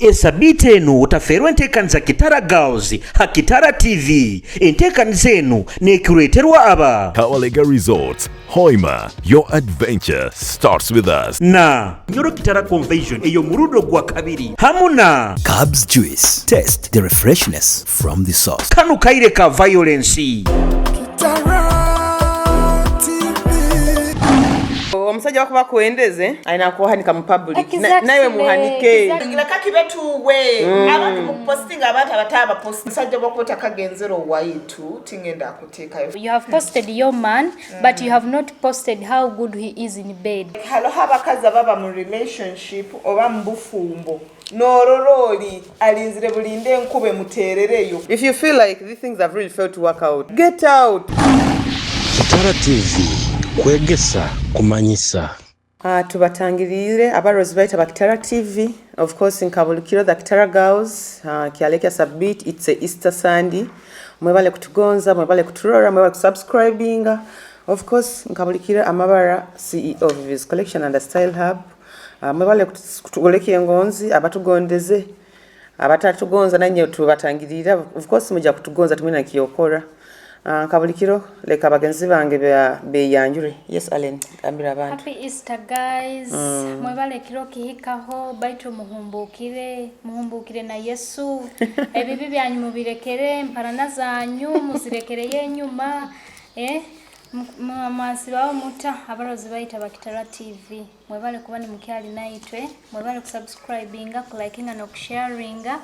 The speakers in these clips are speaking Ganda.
Esabite eno utaferwa enteekani za Kitara Girls ha Kitara TV. Enteekani zenu nekuleterwa aba Kawalega Resorts, Hoima. Your adventure starts with us. Na Nyoro Kitara Convention eyo murudo gwa kabiri hamuna Cubs Juice. Taste the refreshness from the sauce. Kanu kaire ka violence omusajja wakuba kuendeze aina kuhanika mu public nawe muhanike ngilaka kibetuwe abantu mu posting abantu abataba post musajja bakota kagenzero waitu tingenda akutekayo. You have posted your man but you have not posted how good he is in bed. Halo habakaza baba mu relationship oba mbufumbo nororoli alinzire bulinde nkube muterereyo. If you feel like these things have really failed to work out, get out. Kitara TV, Kwegesa, Kumanyisa. Tubatangirire abarozi baita ba Kitara TV. Of course nkabulukiro the Kitara Girls kialeka submit. It's a Easter Sunday. Mwebale kutugonza, mwebale kuturora, mwebale kusubscribinga. Of course nkabulukira amabara CEO of his collection and style hub. Mwebale kutugoleki Engonzi abatugondeze abatatugonza nanye tubatangirira. Of course mujja kutugonza tumina kiyokora. Kabulikiro leka bagenzi bange beyanjure. Yes Allen ambira abantu. Happy Easter guys. Mwebale kiro kihikaho baito muhumbukire na Yesu. Ebibi byanyu mubirekere mparana zanyu muzirekere yenyuma mwasibaho muta abarozi baita ba Kitara TV. Mwebale kubani mukyali naitwe, mwebale kusubscribinga, kulikinga no kusharinga.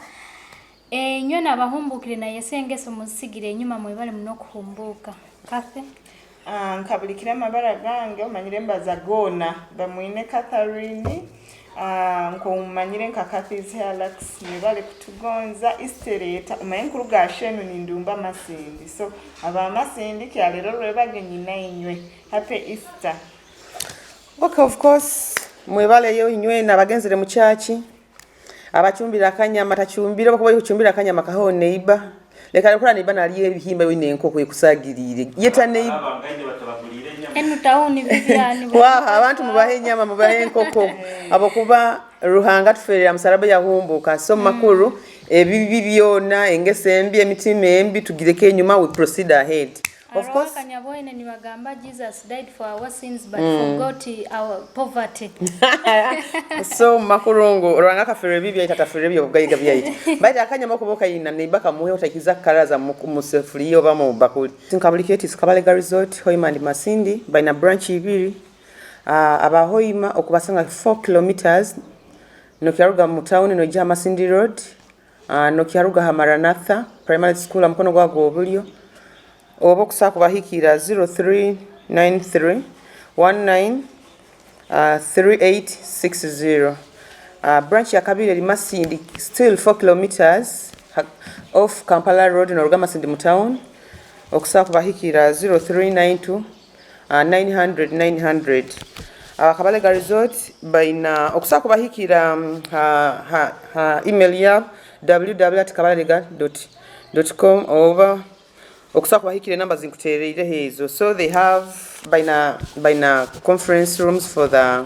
Nyona abahumbukire na Yesengeso musigire nyuma mwebale muno kuhumbuka. Kafe nkabulikira amabara gange omanyire mbaza gona bamwine Catherine nkomanyire nka Kathy's Hairlax mwebale kutugonza istereta umaye nkuru gashenu nindumba masindi so aba masindi kyalero lwebage nyina inywe. Happy Easter. Okay, of course mwebale yo inywe nabagenzere mu chachi abachumbira akanyama tachumbira bakubaye kuchumbira akanyama kaho neighbor leka kula neighbor naliye bihimba yo nenkoko yekusagirire yeta neighbor enu tauni bibyani abantu mubahe nyama mubahe nkoko abokuba ruhanga tuferera musaraba yahumbuka so makuru ebibi byona engesembi emitima embi tugireke nyuma we proceed ahead. Of course kanyaboine ni bagamba Jesus died for our sins but forgot our poverty. So makurongo ranga kafere bibi itatafere bibi ogayiga byayi baita akanyama kuboka ina nebaka muhe utakiza karaza musefuriyo bamo bakuli tinkabuliketi Kabalega Resort Hoima and Masindi baina branch ibiri aba Hoima okubasanga 4 kilometers no kyaruga mu town no jama Masindi Road no kyaruga Hamaranatha primary school amukono gwa gobulyo obo kusako bahikira 0393 193860. Branch ya kabiri li Masindi still 4 kilometers off Kampala Road no Rugama Masindi mu town okusako bahikira 0392 900 Kabalega Resort baina okusako bahikira email ya www.kabalega.com over okusako bahikire number zinkuterere hezo. So they have baina conference rooms for the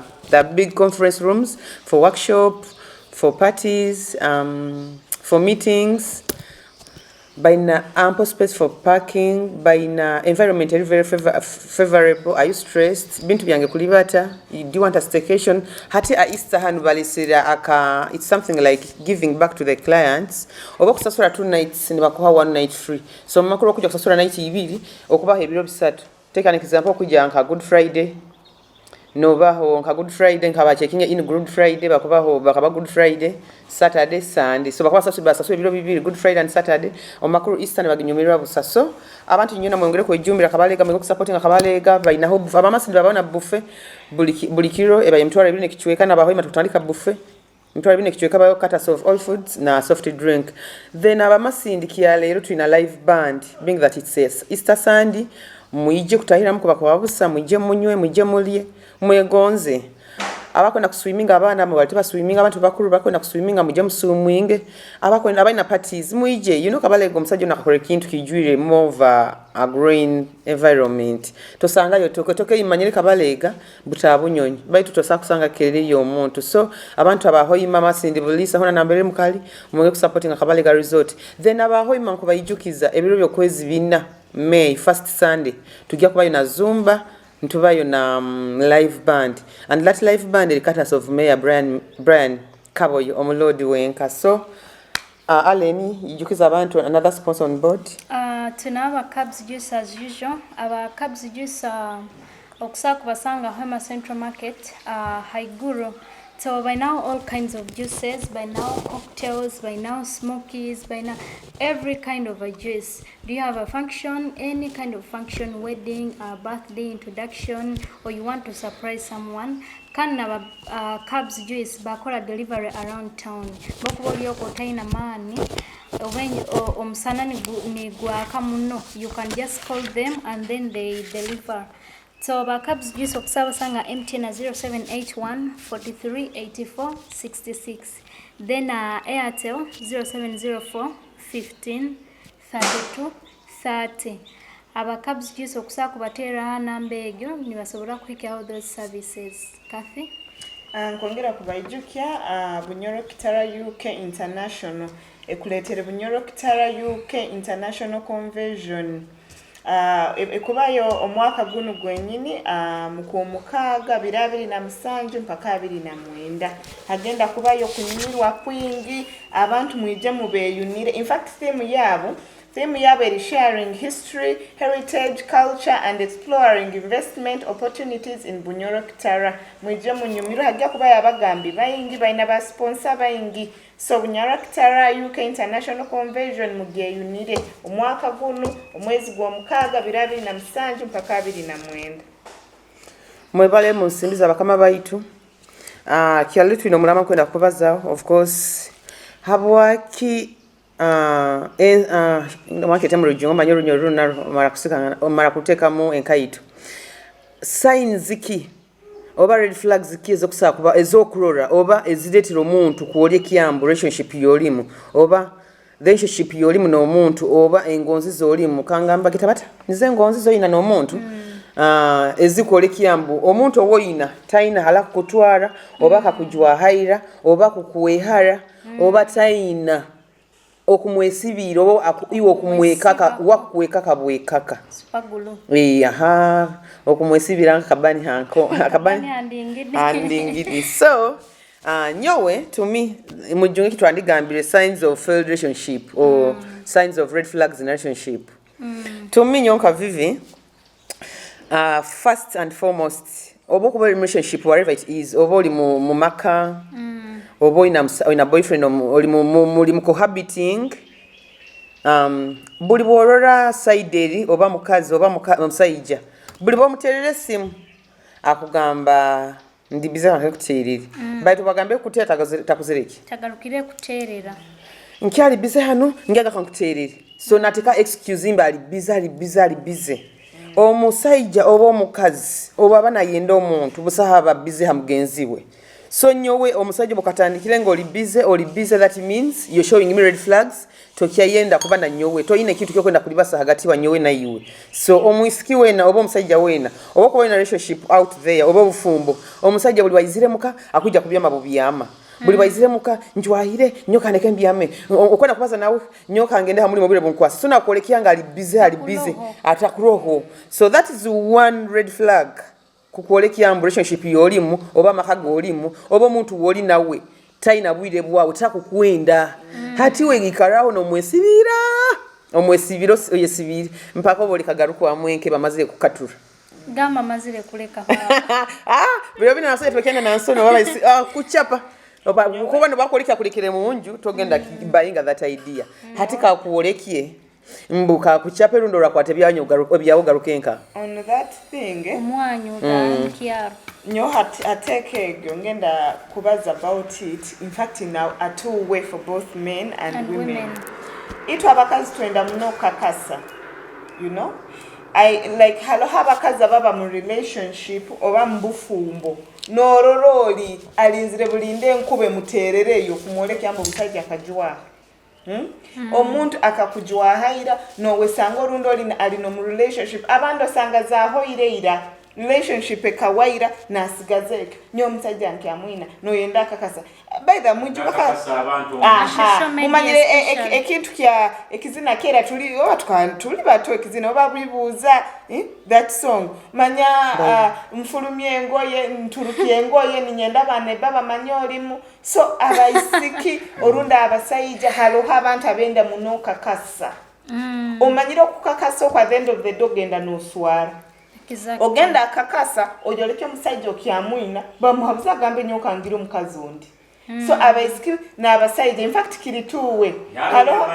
big conference rooms for workshop, for parties, for meetings, baina ample space for parking, baina environment very favorable. Are you stressed? Bintu byange kulibata. Do you want a staycation? Hati a Easter hanu balisira aka it's something like giving back to the clients. Oba kusasura 2 nights ni bakuha 1 night free. So makuru kujja kusasura night ibiri okuba ebiro bisatu. Take an example kujja nka Good Friday. Nobaho nka Good Friday nkaba checking in Good Friday bakubaho bakaba Good Friday Saturday Sunday so bakaba sasu ebiro bibiri Good Friday and Saturday omakuru Easter ne baginyomerwa busaso abantu nyona mwongere ko ejumbira Kabalega mwe supporting Kabalega baina ho abamasindi babona buffet bulikiro ebaye mtwara ibine kichweka na bahoima tutandika buffet mtwara ibine kichweka bayo kata of all foods na soft drink then abamasindi kyalero tuna live band being that it says Easter Sunday mwije kutahira mko bakwa busa mwije munywe mwije mulye mwegonze abakwenda kuswiminga abaana mu balite baswiminga abantu bakulu bakwenda kuswiminga mujja musumwinge abakwenda abaina parties muije you know Kabalega omusajja nakakole kintu kijwire more of a green environment tosanga yo toke imanyire Kabalega butabunyonyi baitu tosanga kusanga kelele yo omuntu so abantu abahoyima masindi bulisa hona nambere mukali umwe ku supporting Kabalega resort then abahoyima nkuba yijukiza ebiro byokwezi bina May first Sunday tujja kubayo na zumba ntubayo na live band and that live band is cut of Mayor Brian Kaboyo omulodi wenka so Aleni yijukiza abantu another sponsor on board tunaba cabs juice as usual aba cabs juice okusa kubasanga Hema Central Market Haiguru. So by now all kinds of juices, by now cocktails, by now smokies, by now every kind of a juice. Do you have a function, any kind of function, wedding, birthday, introduction, or you want to surprise someone? Can have cabs juice bakola delivery around town. Bokuboli yoko taina mani. When omsana ni guaka muno, you can just call them and then they deliver. So our cabs juice okusaba sanga MTN na 0781 43 84 66. Then Airtel 0704 15 32 30. Our cabs juice okusaba kubatera namba egyo nibasobola kuhika all those services. Kathy? Nkongera kubaijukya Bunyoro Kitara UK International ekuletere Bunyoro Kitara UK International Convention. Ekubayo omwaka guno gwenyini mu mukaaga 2007 mpaka 2009 hagenda kubayo kunyirwa kwingi abantu mwije mubeyunire in fact theme yabo is sharing history, heritage, culture and exploring investment opportunities in Bunyoro Kitara. Mwije munyumiro hajja kubayo abagambi bayingi baina ba sponsor bayingi. So Bunyoro Kitara UK International Convention mugeyunire omwaka guno omwezi gwa mukaaga 2007 mpaka 2009. Mwebale musimbiza bakama baitu kyali twino mulama kwenda kubaza of course habwaki market mu Rugendo manyoro nyoro na marakusika mu enkaitu signs ziki oba red flags ziki ezokusaba kuba ezokurora oba ezidetira omuntu kuwolye kiyambu relationship yolimu oba relationship yolimu n'omuntu oba engonzi zolimu kangamba kitabata nize engonzi zoyina n'omuntu ezikole kiyambu omuntu owoyina taina hala kutwara oba kakujwa haira oba kukuwehara oba taina okumwesibira oba iwo okumwekaka wakuwekaka bwekaka Spagulu. Okumwesibira akabani hanko akabani andingidi so nyowe to me mujungi kitwandigambire signs of failed relationship or signs of red flags in relationship to me nyonka vivi first and foremost obo kuba relationship wherever it is obo oli mu maka obo ina boyfriend oli mu cohabiting buli borora side eri oba mukazi oba musajja buli bomuterere simu akugamba ndibiza akakuterere baitu bagambe kuteta takuzireki tagarukire kuterera nkyali bize hano ngiaga kankuterere so nateka excuse imba ali bize omusajja oba omukazi oba bana yenda omuntu busahaba bize hamugenziwe so nyowe omusajja bokatandikire ngo oli busy that means you're showing me red flags tokia yenda kuba na nyowe toyine kitu kyokwenda kulibasa hagati wa nyowe na iwe so omwisiki wena oba omusajja wena oba kuba ina relationship out there oba bufumbo omusajja buli bayizire muka akujja kubyama bubiyama buli bayizire muka njwahire nyoka neke mbyame okwenda kubaza nawe nyoka ngende hamuli mobile bunkwasa so nakolekia nga ali busy atakuroho so that is one red flag kukolekia relationship yolimu oba makago olimu oba omuntu woli nawe taina bwire bwawe takukwenda hati wegikarawo no omwesibiro oyesibiri mpaka oboli kagaruko amwenke bamazire kukatura gama mazire kuleka biro bina nasete twekenda nansono waba kuchapa oba kuba no bakoleka kulekere munju togenda kibayinga that idea hati ka kuolekie mbuka kuchape rundo lwa kwate byanyu byawo garukenka On that thing omwanyu dankiaro nyo ateke ngenda kubaza about it in fact now a two way for both men and women. Itu abakazi twenda muno kakasa you know I like halo abakazi baba mu relationship oba mbufumbo n'ororoli alinzire bulinde enkube muteerereyo kumwolekya mbu omusajja akajwaha omuntu akakujwahaira nowesanga olundi alina mu relationship abandi osanga zahoireira relationship ekawaira nasigazeeko nyo omusajja nti amwina noyenda akakasa baitha mumanyire ekintu kya ekizina kera tuli bato ekizina oba bibuuza that song manya mfulumye engoye nturukye engoye ninyenda bane baba manya olimu so abaisiki olunda abasaija haloho abantu abenda muno kakasa omanyire okukakasa kwa the end of the day ogenda noswara ogenda akakasa ojoleke omusajja okyamwina bamuhabuza agambe nyo okangira omukazi ondi so abaisiki n'abasaija in fact kiri tuwe halo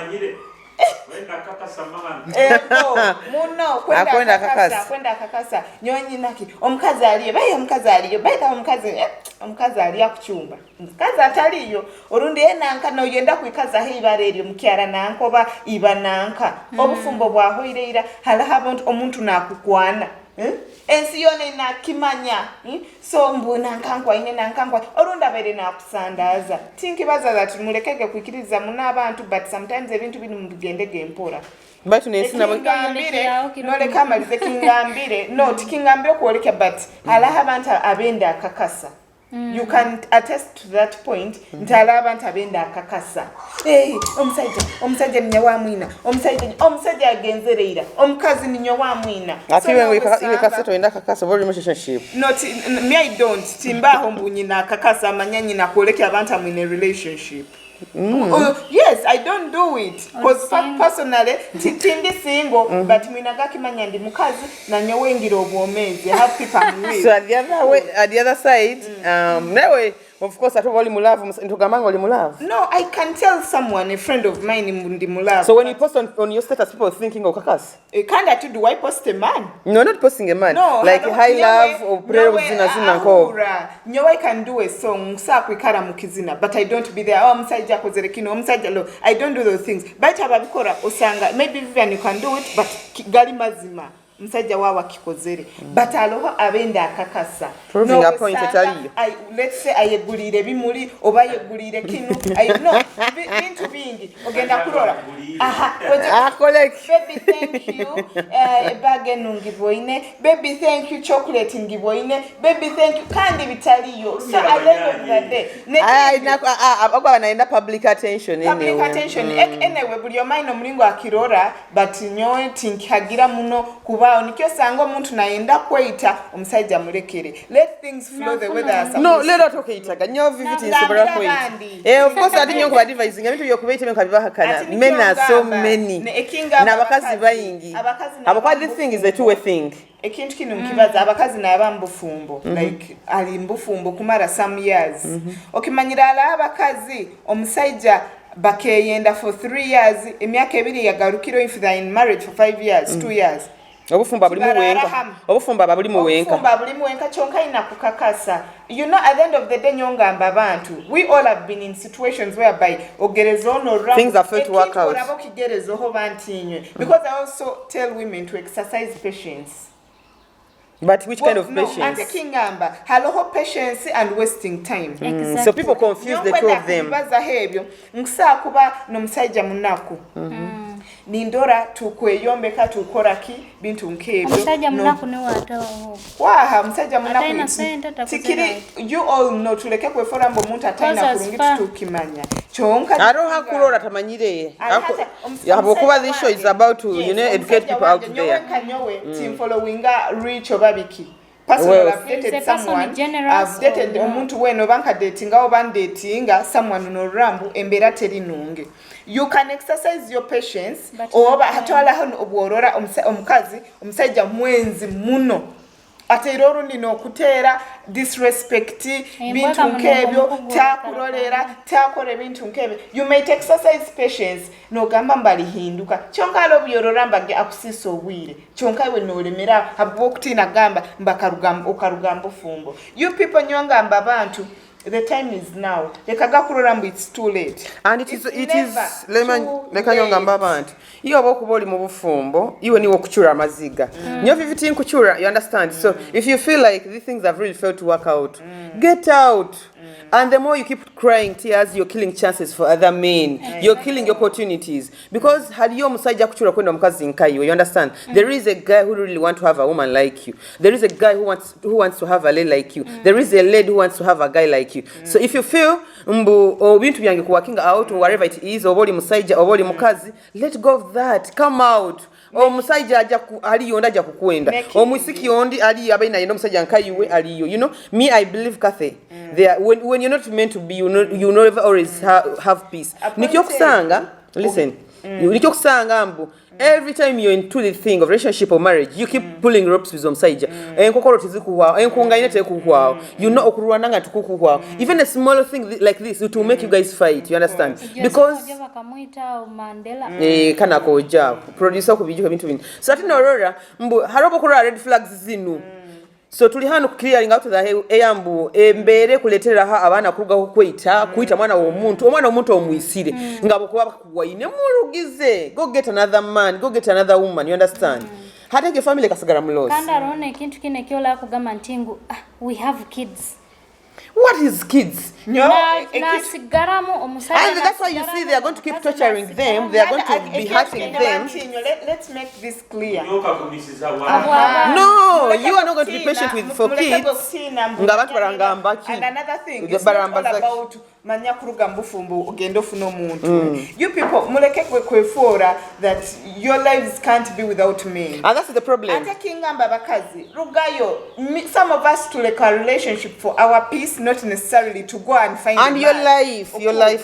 kwenda akakasa nyonyinaki omukazi aliyo baye omukazi aliyo akuchumba omukazi ataliyo olundi enanka noyenda kwikaza heibara eryo mukyala nanka oba iba nanka obufumbo bwahoireira halaho abantu omuntu nakukwana ensi yona inakimanya so mbu nankankwa ine nankankwa olunda bere nakusandaza tinkibaza that mulekege kwikiriza muna abantu but sometimes ebintu bino mubigendege empora batu nesina kingambire nole kamalize kingambire no tikingambire kwoleka but halaho abantu abenda akakasa you can attest to that point ntala abantu abenda akakasa omusajja ninya wa mwina omusajja agenzereira omukazi ninya wa mwina iwe kaseto enda akakasa boli relationship not me I don't timbaho mbunyina akakasa amanyanyi na kwoleka abantu amwine relationship yes, I don't do it because personally tindi single but mwinaga kimanya ndi mukazi na nyowengira obwomezi have people with so at the other side nawe of course at all mu love ntugambanga oli mu love no I can tell someone a friend of mine ndi mu love so when you post on your status people thinking of kakas kinda to do I post a man no not posting a man no, like high love or prayer zina ko nyowe can do a song sakwikara mukizina but I don't be there msajja kozere kino msajja lo I don't do those things but ababikora osanga maybe Vivian you can do it but gali mazima msajja wawa kikozere but aloho abenda akakasa proving a point etaliyo let's say ayegulire bimuli oba yegulire kinu no bintu bingi ogenda kulora collect baby thank you bage nungiboine baby thank you chocolate ngiboine baby thank you kandi bitaliyo so I love that day aba naenda public attention anyway buli yomaino mulingo akirora but nyowe tinkagira muno kuba nikyo sanga omuntu naenda kweita omusajja mulekere let things flow the way they are supposed no let out okeyitaga nyo viviti insobora kweita of course ati nyo advising ebintu byokubeita byo kabibahakana men are so many na bakazi bayingi abakazi this thing is a two-way thing ekintu kino nkibaza abakazi nabambufumbo like ali mbufumbo kumara some years okimanyira ala abakazi omusajja bakeyenda for 3 years emyaka ebiri yagarukiro if they are in marriage for 5 years 2 years obufumba buli mu wenka chonka ina kukakasa you know at the end of the day nyongamba abantu we all have been in situations whereby ogerezo no wrong things are failed to work out kigerezo ho bantinywe because I also tell women to exercise patience. But which kind of patience? No, and kingamba haloho patience and wasting time. Exactly. So people confuse the two of them. Baza hebyo nkisa kuba nomusajja munaku. Nindora tukweyombeka tukoraki bintu nkebyo. Musajja munaku ne watawo. Waha musajja munaku. Tikiri you all know tuleke kwefora mbo muntu ataina kurungitu tukimanya. Chonka aroha kulora tamanyire. Yabokuba this show is about to educate people out there. Kanyowe team followinga reach obabiki. Personally, I've dated someone. I've dated omuntu weno banka datinga oba datinga someone no rambu embera teri nunge. You can exercise your patience oba hatwala hano obworora omukazi omusajja mwenzi muno ateiroro ndino kutera disrespect bintu nkebyo takurolera takore bintu nkebyo you may exercise patience no gamba mbali hinduka chonka alo byorora mbage akusisa obwire chonka iwe no lemera habwo kutina gamba mbakarugambo okarugambo fumbo you people nyonga mba abantu the time is now. Lekaga kurora mbu it's too late. And it is lekanyonga abantu. Iyo bokuba oli mu bufumbo, iwe niwo kuchura amaziga. Nyo viviti kuchura, you understand? So if you feel like these things have really failed to work out, get out. And the more you keep crying tears, you're killing chances for other men. You're killing opportunities. Because haliyo musajja kuchura kwenda mukazi nkaiwe, you understand? There is a guy who really wants to have a woman like you. There is a guy who wants to have a lady like you. There is a lady who wants to have a guy like you. So if you feel bintu byange ku working out or whatever it is, oboli musajja oboli mukazi, let go of that. Come out. Omusajja aliyo ndaja kukwenda. Omusiki ondi aliyo abaina yendo musajja nkaiwe aliyo. You know, me I believe Kathy. There when you're not meant to be, you never always have peace. Nikyokusanga, listen. Nikyokusanga mbu every time you're into the thing of relationship or marriage, you keep pulling ropes with omusajja. Enkokoro tizikuwa, enkunga ine tekuwa. You know okurwananga tukukuwa. Even a small thing like this, it will make you guys fight, you understand? Because kana koja producer kubijiko bintu bini. So ati Aurora mbu harobo kura red flags zinu. So tuli hano clearing out the eyambu mbere kuletera ha abana kuruga kuita mwana omuntu omwisire ngabo kuba kuwaine murugize go get another man, go get another woman, you understand? Hata ke family kasagara mulosi kanda rone kintu kine kyola kugamba ntingu we have kids. What is kids? No, and that's why you see they are going to keep torturing them. They are going to be hurting them. Let's make this clear. No, you are not going to be patient for kids. And another thing, it's not all about manya kuruga mbufumbu ugendo funo muntu. You people, muleke kwefora that your lives can't be without me. And that's the problem. Ate kingamba bakazi, rugayo, some of us to like a relationship for our peace, not necessarily to go and find and a your man. life,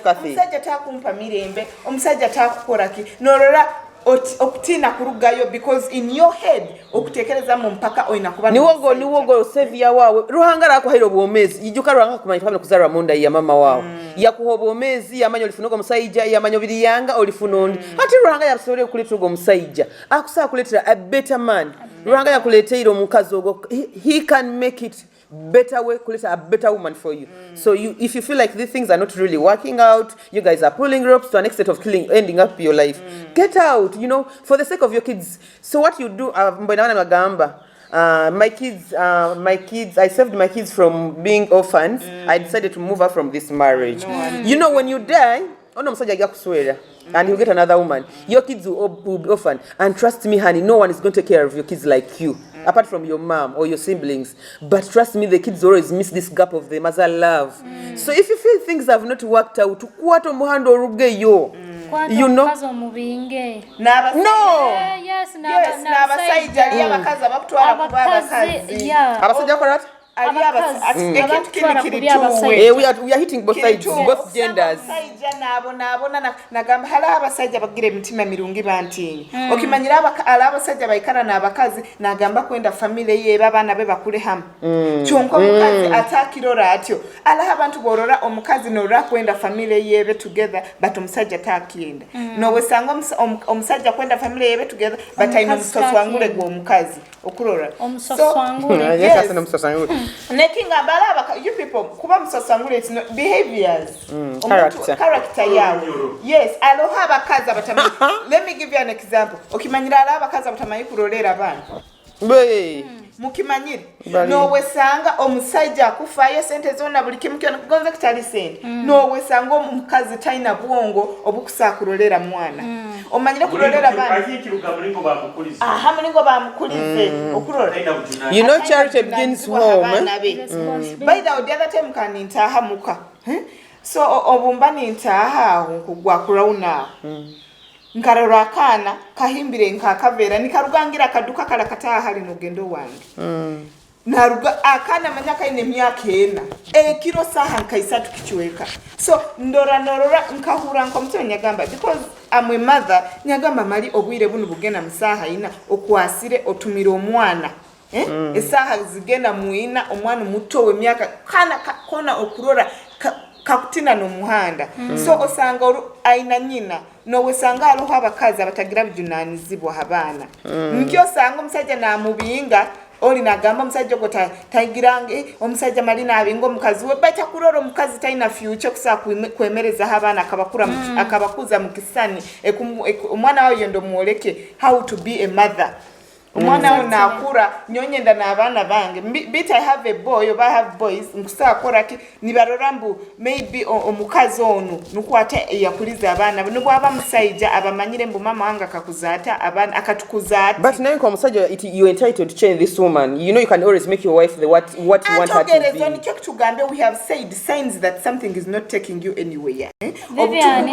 Kathy. Omusajja takumpa mirembe, omusajja takukora ki. Norora okutina kurugayo because in your head okutekereza mu mpaka oina kuba niwogo sevia wawe ruhanga rako hairo bomezi ijuka ruhanga kumanya family kuzara monda ya mama wao ya kuhobomezi yamanyo olifunogo musayija yamanyo biriyanga olifunondi ati ruhanga yasore kulitugo musayija akusa kuletera a better man ruhanga yakuleteira omukazi ogo he can make it better way, a better woman for you. So if you feel like these things are not really working out, you guys are pulling ropes to an extent of ending up your life. Get out, you know, for the sake of your kids. So what you do, my kids, I saved my kids from being orphans. I decided to move out from this marriage. You know, when you die, and you get another woman, your kids will be orphaned. And trust me, honey, no one is going to take care of your kids like you. Apart from your mom or your siblings. But trust me, the kids always miss this gap of the mother love. So if you feel things have not worked out, you know? No! We are hitting both sides, both genders. Okimanyira abasajja bayikana n'abakazi nagamba kwenda family ye babana be bakule ham. Kyonko omukazi atakirora atyo. Alaha abantu borora omukazi norora kwenda family ye be together but omusajja takienda. No wesanga omusajja kwenda family ye be together but ayina musoswangule gwo omukazi. Okurora. Omusoswangule. Yes, omusoswangule. Nekinga balaba you people kuba musosangule it's not behaviors character yawe. Yes, aloha abakazi abatamayi. Let me give you an example. Okimanyira abakazi abatamayi kurolera abana. Mukimanyira no wesanga omusajja akufayo sente zona buli kimu kyona kugonza kitali sente no wesanga omukazi taina bwongo obukusakurolera mwana omanyire kurolera bana mulingo bamukulize okurora you know charity begins home by the other time kan intaha muka so obumbani intaha kugwa kurauna nkarora kana kahimbire nkakavera nikarugangira kaduka karakataha hali nugendo wange naruga akana manyaka ine myaka ena kiro saha nkaisatu kichweka so ndora nkahura nkomutse nyagamba because I'm a mother nyagamba mali obwire bunu bugena musaha ina okwasire otumira omwana esaha zigena muina omwana muto we myaka kana kona okurora kakutina no muhanda so osanga aina nyina no wesanga aloha abakazi abatagira bijunanizibwa habana nkyo sanga omusajja na mubinga oli nagamba omusajja gwo tayigirange omusajja malina abinga omukazi we bata kulora omukazi talina future kusa kwemereza abaana akabakuza mu kisani omwana wayo ndo muoleke how to be a mother omwana we nakura nyonyenda n'abaana bange bit I have a boy or I have boys nkusa akoraki nibarora mbu maybe omukazi ono nukwate yakuliza abaana nubwo aba musajja abamanyire mbu mama wange akakuzaata abaana akatukuzaata. But now come musajja you entitled to change this woman. You know you can always make your wife what you want her to be. And to tugambe we have said signs that something is not taking you anywhere. Naturally,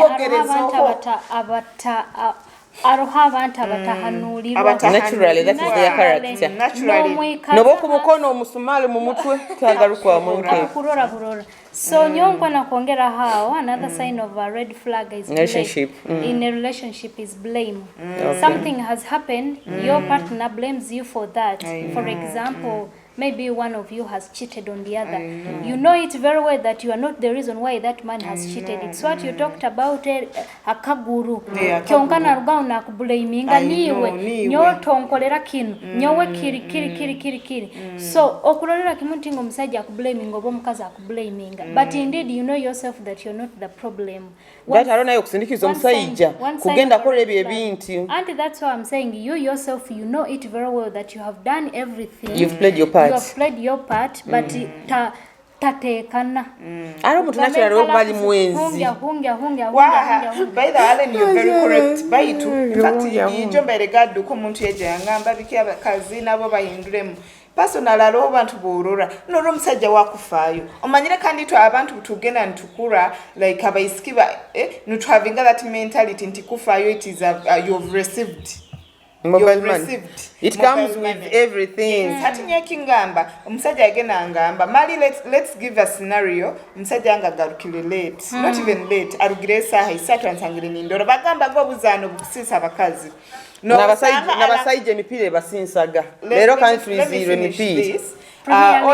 that is their character. Naturally. Noboku mukono omusumali mu mutwe tagarukwa munke. So nyongwa na kuongera hao another sign of a red flag is relationship. In a relationship is blame. Something has happened, your partner blames you for that. For example, maybe one of you has cheated on the other. You know it very well that you are not the reason why that man has cheated. It's what you talked about, akaguru. Kyongana ruga unakublaminga niwe. Nyo tonkolera kinu. Nyowe kiri. So okulolera kimuntingo omusajja akublaminga oba omukazi akublaminga. But indeed you know yourself that you're not the problem. That arona yokusindikiza omusajja kugenda kola ebyo ebintu. And that's why I'm saying you yourself you know it very well that you have done everything. You've played your part. You have played your part, but tatekana. I don't naturally bali mwenzi. Hungia. By the Allen, you're very correct. By it, in fact, you jump by the guard to come to Yanga, biki abakazi nabo bayindrem. Personal alo abantu borora no musajja wakufayo omanyire kandi to abantu tugenda ntukura like abayisikiba nuthavinga that mentality ntikufayo it is you've received mobile money. It comes with everything. Hatinye kingamba omusajja agena ngamba mali let's give a scenario omusajja anga garukire late not even late arugiresa haisatu ansangire nindoro bagamba go buzano bukusisa abakazi n'abasajja emipira basinsaga lero country zero emipira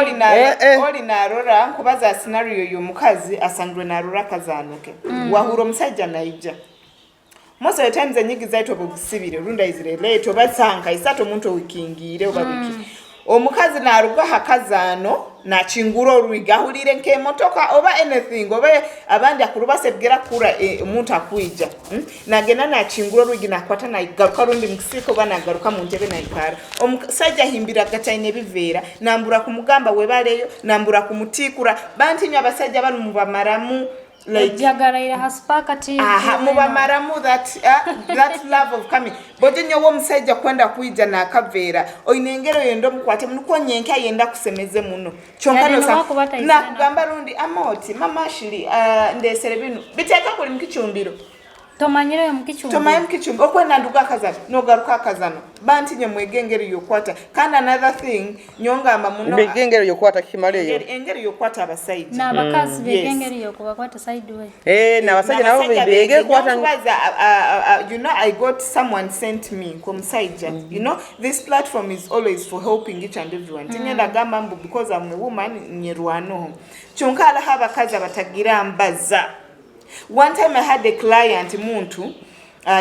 oli narora nkubaza scenario y'omukazi asangwe narora kazanuke wahura omusajja naija most of the times enyigi zaito obusibire runda izire late obasanka isato omuntu wikingire obabiki omukazi naruga hakazano na chinguro orwigahulire nke motoka oba anything oba abandi akurubase bgera kura omuntu akwija nagena na chinguro orwigi nakwata na igaruka rundi mukisiko bana garuka mu ntebe na ikara omusajja himbira gataine bivera nambura kumugamba webaleyo nambura kumutikura bantinya abasajja banu mubamaramu like jagara haspaka ti mubamaramu that love of coming bojenyo wo musajja kwenda kuija na kavera oinengero yendo mukwate munuko nyenka yenda kusemeze muno chonkano sa na kugamba rundi amoti mama shiri ndesere binu biteka kuli mkichumbiro tomanyire yo mkichumbi okwenda nduga kazana no garuka kazana banti nye mwegengero yokwata kandi another thing nyonga amamuno begengero yokwata kimaleyo engero yokwata abaside na bakazi begengero yokwata side way na basajja nabo begengero kwata you know I got someone sent me from side you know this platform is always for helping each and everyone tinyenda gamba mbu because I'm a woman nyerwano chonkala haba kazi abatagira mbaza. One time I had a client muntu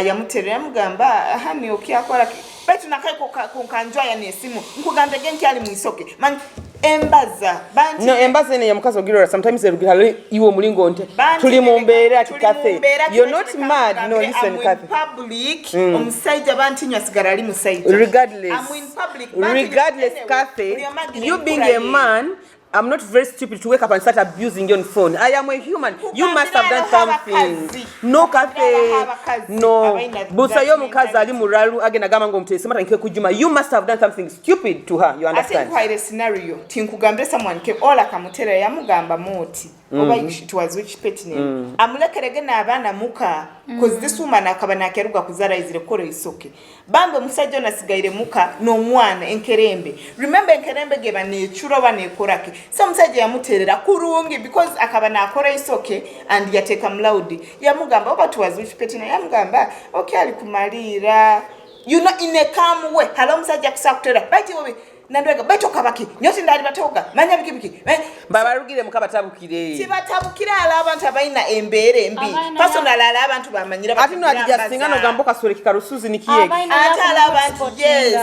yamuterera mugamba hani okyakola betu nakai kunkanjwa ya nesimu nkugambe genki ali muisoke man embaza banti no embaza ne yamukazo girora sometimes erugihalo iwo mulingo nte tuli mumbere atikafe you're not mad no listen kafe public omusajja banti nywa sigara ali musajja regardless I'm in public regardless kafe you being a man I'm not very stupid to wake up and start abusing your phone. I am a human. You must have done something. No cafe. No. Busa yo mukazi ali muralu agena gama ngo mtese mata nke kujuma. You must have done something stupid to her. You understand? I think quite a scenario. Tinkugambe someone ke ola kamutera ya mugamba moti. Oba it was which pet name. Amulekerege na abana muka because this woman akaba nakeruga kuzara izire koro isoke. Bambe musajja nasigaire muka no mwana enkerembe. Remember enkerembe geba ne churo bane korake. So musajja yamuterera kurungi because akaba nakora isoke and yateka mlaudi. Yamugamba oba it was which pet name yamugamba okay ali kumalira. You know in a calm way. Hello musajja kusakutera. Right we nandwega batoka baki nyoti ndali batoka manya biki babalugire mukabatabukire tibatabukira ala abantu abalina embeere mbi personal ala abantu bamanyira ati no adija singano gambo kasole kikarusuzi nikiyeki ate ala abantu yes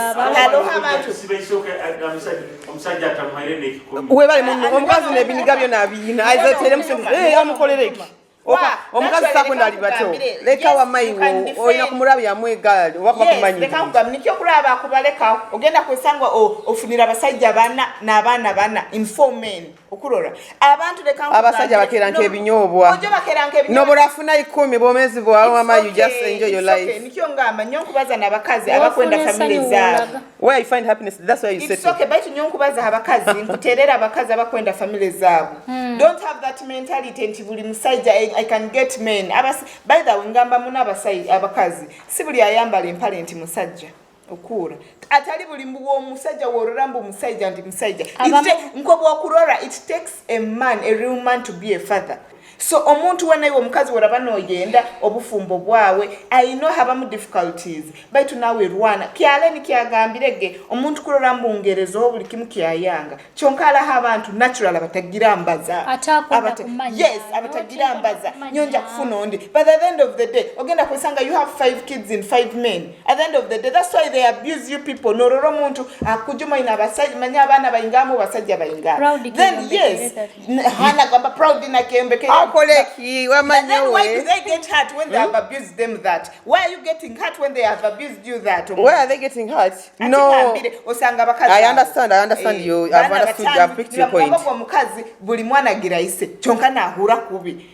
aloha abantu omusajja atamuhaire n'ekikomi webale omukazi n'ebiniga byonna abiyina aizetere musenze amukolereki omukazi sakwenda ali bato leka wamayiwo olina kumulabya mwegali oba kumanyira nikyo kulaba akubaleka ogenda kwesanga ofunira abasajja bana n'abaana bana informen okulora abantu leka abasajja bakeranka ebinyobwa nobulafuna 10 bomezi bwawe amayu just enjoy your life nikyo ngamba nnyo nkubaza n'abakazi abakwenda family zaabo where you find happiness that's why you say it's okay baitu nnyo nkubaza abakazi nkuterera abakazi abakwenda family zaabo don't have that mentality nti buli musajja I can get men by the way ngamba muna abakazi si buli ayambala empale nti musajja okura atali buli mbuwo musajja wororambo musajja ndi musajja nkobo okurora it takes a man a real man to be a father so omuntu wena iwo mukazi worabano oyenda obufumbo bwawe I know habamu difficulties baitu nawe rwana kyale ni kyagambirege omuntu kurora mbungerezo buli kimu kyayanga chonkala habantu natural abatagira mbaza yes abatagira mbaza nyonja kufuna ondi but at the end of the day ogenda kusanga you have 5 kids in 5 men at the end of the day that's why they abuse you people nororo muntu akujuma ina basajja manya abana bayingamu basajja bayinga then yes hana kwamba proud na kembeke koleki wamanyewe why do they get hurt when they have abused them that why are you getting hurt when they have abused you that where are they getting hurt no osanga bakazi I understand you I've understood I've picked your point mukazi buli mwana giraise chonka na hura kubi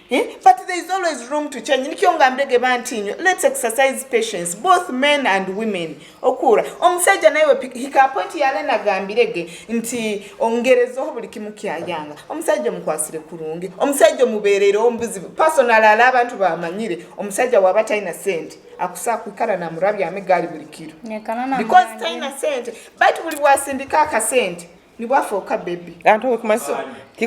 but there is always room to change nikyo ngambege bantinyo let's exercise patience both men and women okura omusajja nawe hika point yale nagambirege nti ongerezo buli kimu kyayanga omusajja mukwasire kurungi omusajja muberero ombuzi personal ala abantu bamanyire omusajja wabata ina sente akusa kwikara na murabya amegali buli kiro because taina sente baitu buli bwasindika akasente nibwafoka baby anto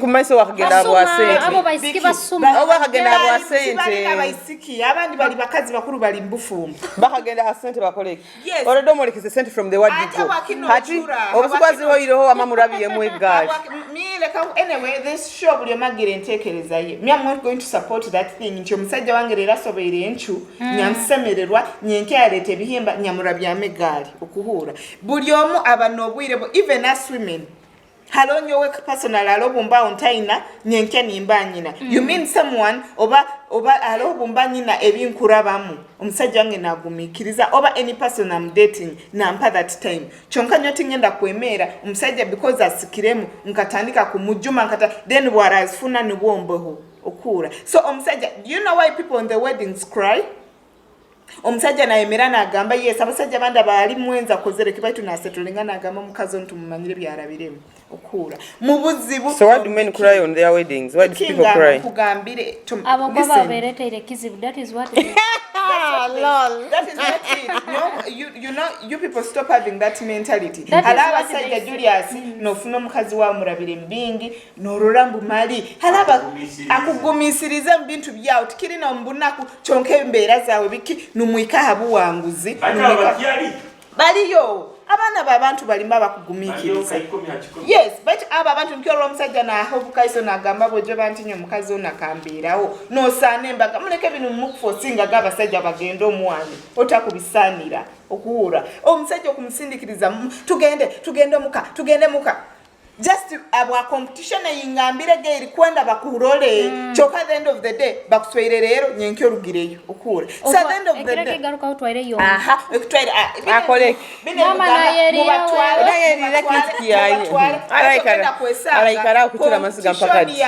kumaiso wakagenda bwa sente abo baisiki basuma abo bakagenda bwa sente abaisiki abandi bali bakazi bakuru bali mbufumu bakagenda ha sente bakoleki orodo molekise sente from the word go hati obusubazi hoyireho amamurabiye mwegali mile ka anyway this show buli magire ntekereza ye me I'm not going to support that thing nti omusajja wangerera sobeere enchu nyamsemererwa nyenke alete bihimba nyamurabya amegali okuhura buli omu abanobwire even as women halonyo we personal alobumba ontaina nyenke nimbanyina you mean someone oba alobumba nyina ebinkurabamu omusajja wange nagumikiriza oba any person I'm dating nampa that time chonka nyoti ngenda kwemera omusajja because asikiremu nkatandika kumujuma nkata then bwarazfuna nibwombeho okura so omusajja do you know why people on the weddings cry omusajja naemera nagamba yes abasajja banda bali mwenza kozere kibaitu nasetulingana agamba mukazo ntumumanyire byarabiremu okura mu buzibu so why do men cry on their weddings why do people cry kugambire abo baba beretere kizibu that is what it is lol that is what it no you know you people stop having that mentality halaba sajja Julius no funo mukazi wa murabire mbingi no rorambu mali halaba akugumisiriza mbintu byawo tikirina mbunaku chonke mbera zawe biki numwika habu wanguzi baliyo abana babantu balimba bakugumikiriza yes but aba bantu nkyo musajja na hobukaiso nagamba bojo bantinyo mukazi ona kambirawo no sanemba kamuleke binu mukufosinga gabasajja bagendo omwani otakubisanira okuhura omusajja okumusindikiriza tugende muka just abwa competition yingambire geiri kwenda bakurole choka at the end of the day bakusweire rero nyenkyo rugireyo okura so at the end of the day garuka utwaire yo ekutwaire akole mama na yeri alaikara kutura masiga mpakati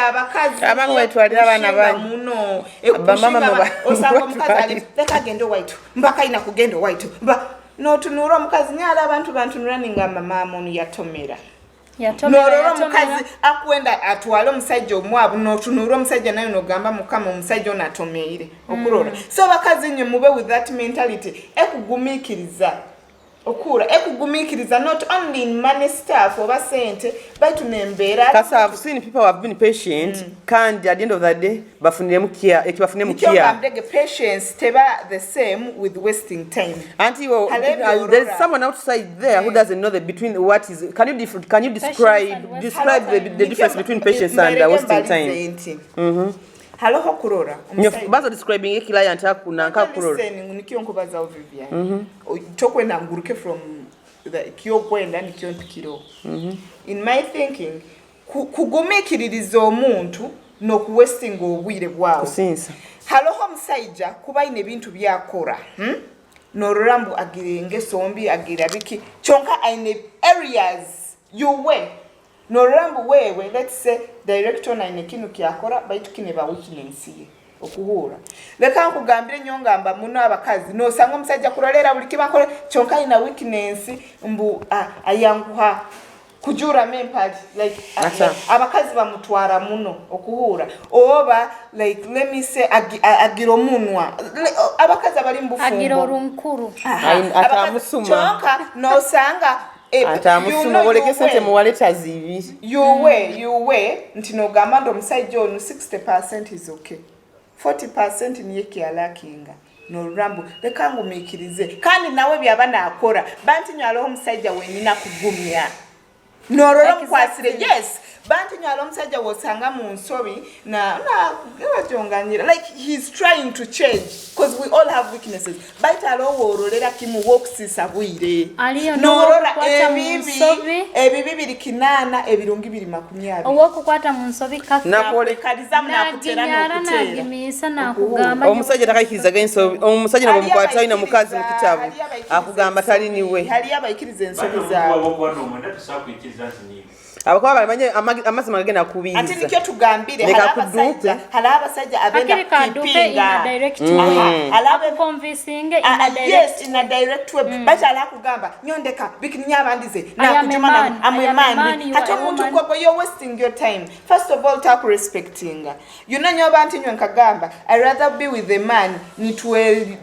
abangu wetwalira abana banyu muno bamama osanga mukazi leka gendo waitu mbaka ina kugendo waitu no tunura mukazi nyala abantu bantunura ningamba mama onu yatomera nororo mukazi akwenda atwala omusajja omwabu notunura omusajja nayo nogamba mukama omusajja onatomeire okurora so bakazi nye mube with that mentality ekugumikiriza okura ekugumikiriza not only in money stuff oba sente but nembeera Kasa I've seen people who have been patient kandi at the end of the day bafuniremu kia ekibafuniremu kia kyongambege patience teba the same with wasting time Auntie, well, there's someone outside there who doesn't know the between what is. Can you describe the difference between patience and wasting time? Haloho kurora. Bazo describing a client akuna nka kurora. Nikyo nkubaza Vivian. Chokwenda nguruke from the kyo kwenda nikyo mpikiro. In my thinking, kugumikiririza omuntu no kuwasting obwire bwawe. Kusinsa. Haloho msaija kuba ine bintu byakora. Norambu agirenge sombi agira biki. Chonka aine areas you way. Norambu wewe let's say director na inekinu kyakora baitu kineba weakness ye okuhura leka nkugambire nyongamba muno abakazi no sanga musajja kurolera buli kibakole chonka ina weakness mbu ayanguha kujura mempali like abakazi bamutwara muno okuhura oba like let me say agiro munwa abakazi abali mbufungo agiro runkuru atamusuma chonka no sanga atamusuma boleke sente muwaleta zibi you way ntino gamba ndo musajja onu 60% is okay 40% niye kyalakinga no rambu lekangu mikirize kandi nawe byabana akora banti nyalo musajja wenina kugumya nororo mkwasire yes banti nyalo musajja wosanga mu nsobi na bajonganyira like he's trying to change because we all have weaknesses but alo worolera kimu works abwire norora ebibi biri kinana ebirungi biri 20 owokukwata mu nsobi kaka napole kadizamu nakutera nagimisa nakugamba omusajja takayikiriza genso omusajja nabo mukwata ina mukazi mu kitabu akugamba tali niwe hali abayikiriza ensobi zaabo abakuba balimanye amazima gagenda kubiza ati nikyo tugambire halaba sajja abenda kipinga halaba convincing in a direct way but ala kugamba nyondeka bikininya abandize na kujumana amwemani hata muntu ko you're wasting your time first of all talk respecting you know nyoba anti nkagamba I rather be with a man nitwe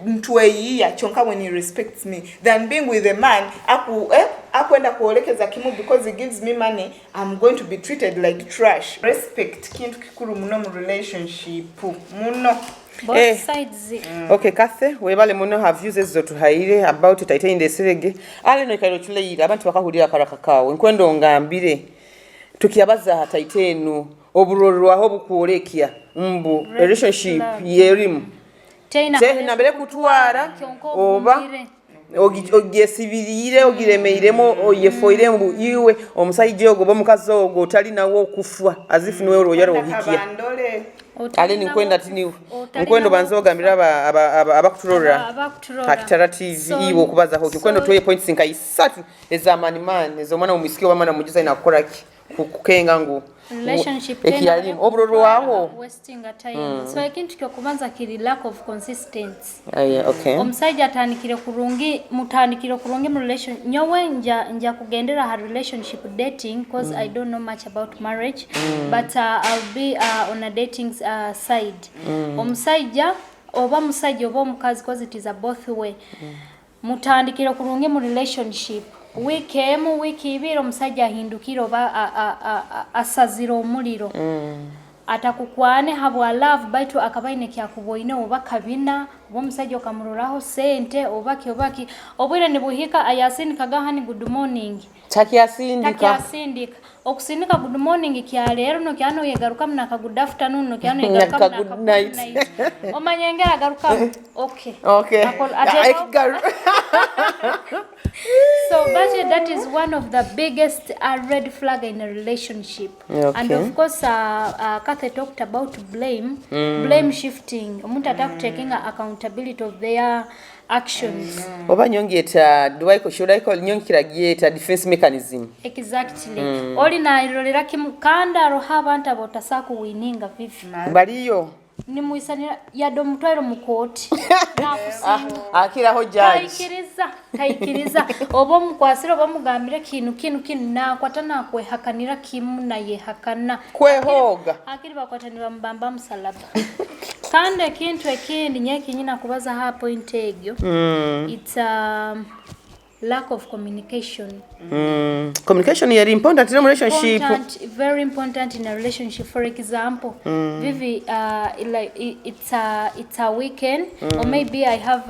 chonka when he respects me than being with a man akwenda kuolekeza kimu because he gives me money I'm going to be treated like trash. Respect kintu kikuru muno mu relationship muno both sides. Okay, Kathe, webale muno have used zo tuhaire about it ite inde serege ale no kalo chuleira abantu bakahulira karakakawo nkwendo ngambire tukiyabaza hata itenu oburorwa ho bukuolekya mbu relationship yerimu tena mbere kutwara oba ogesibirire ogiremeiremo oyefoire mbu iwe omusajja ogo bomukazi ogo otali nawo okufwa azifu niwe royaro ohikia ale ni kwenda tiniwe nkwendo banzo gambira abakuturora Kitara TV iwo kubaza ho kwendo toye points nka isatu ezamani man ezomwana omusikio bamana mujiza inakora kukenga ngo relationship tena obroro waho wasting time so ikintu kyokubanza kiri lack of consistency okay omusajja atandikire kurungi mutandikire kurungi mu relation nyowe nja kugendera ha relationship dating because I don't know much about marriage but I'll be on a dating side omusajja oba musajja oba omukazi because it is a both way mutandikire kurungi mu relationship wiki ibiri omusajja ahindukira oba asazira omuliro atakukwane habwa love baitu akabaine kyakuboine oba kabina oba omusajja okamururaho sente obaki obwire nibuhika ayasindika gahani good morning takyasindika okusindika good morning kya lero no kyano yegaruka mnaka good afternoon no kyano yegaruka mnaka good night omanyengera garuka okay so but that is one of the biggest red flag in a relationship and of course Kathe talked about blame shifting umuntu atakutaking accountability of their actions oba nyongeta should I call nyongkiragieta defense mechanism exactly oli na irolera kimukanda roha abantu abotasaku wininga vivi baliyo ni muisanira yado mutwero mukoti akira ho judge taikiriza obo mukwasira obo mugambira kinu na kwatana kwe hakanira kimu na ye hakana kwehoga akiri bakwatanira mbamba msalaba kande kintu ekindi nyeki nyina kubaza ha point egyo it's lack of communication. Communication is important in a relationship. Very important in a relationship. For example, Vivi, like it's a weekend, or maybe I have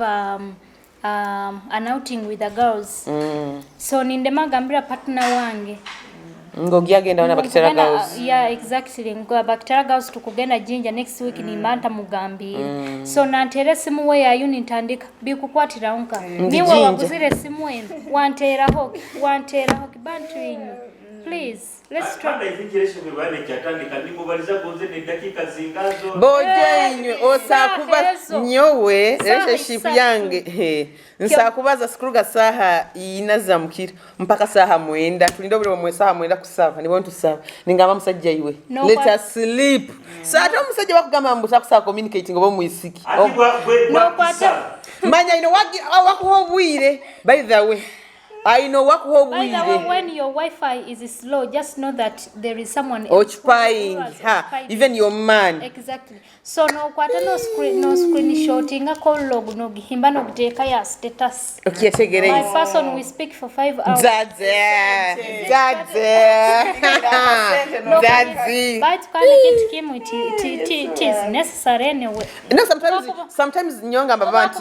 an outing with the girls. So nindema gambira partner wange. Ngogiyagenda na Kitara girls. Yeah, exactly. Ngo Kitara girls tukugenda Jinja next week ni manta mugambi. So nantere simu we ya uni ntandika bikukwatira onka. Niwe waguzire simu eno wantera hoki bantu inyu. Please, let's try. Bojenyu osakuba nyowe relationship yange nsakubaza skruga saha inazamukira mpaka saha mwenda tulindo buli mwe saha mwenda kusaba ni want to serve ningamba musajja iwe let us sleep sato musajja bakugamba mbuta kusa communicating obo muisiki No kwata manya ino wakuhobwire by the way I know what by the way, when your Wi-Fi is slow, just know that there is someone occupying even your man. Exactly. So no kwata no screenshotting a call log no gihimba no giteka ya status. Okay, my person we speak for 5 hours. That's But it is necessary anyway. No, sometimes nyonga babanti.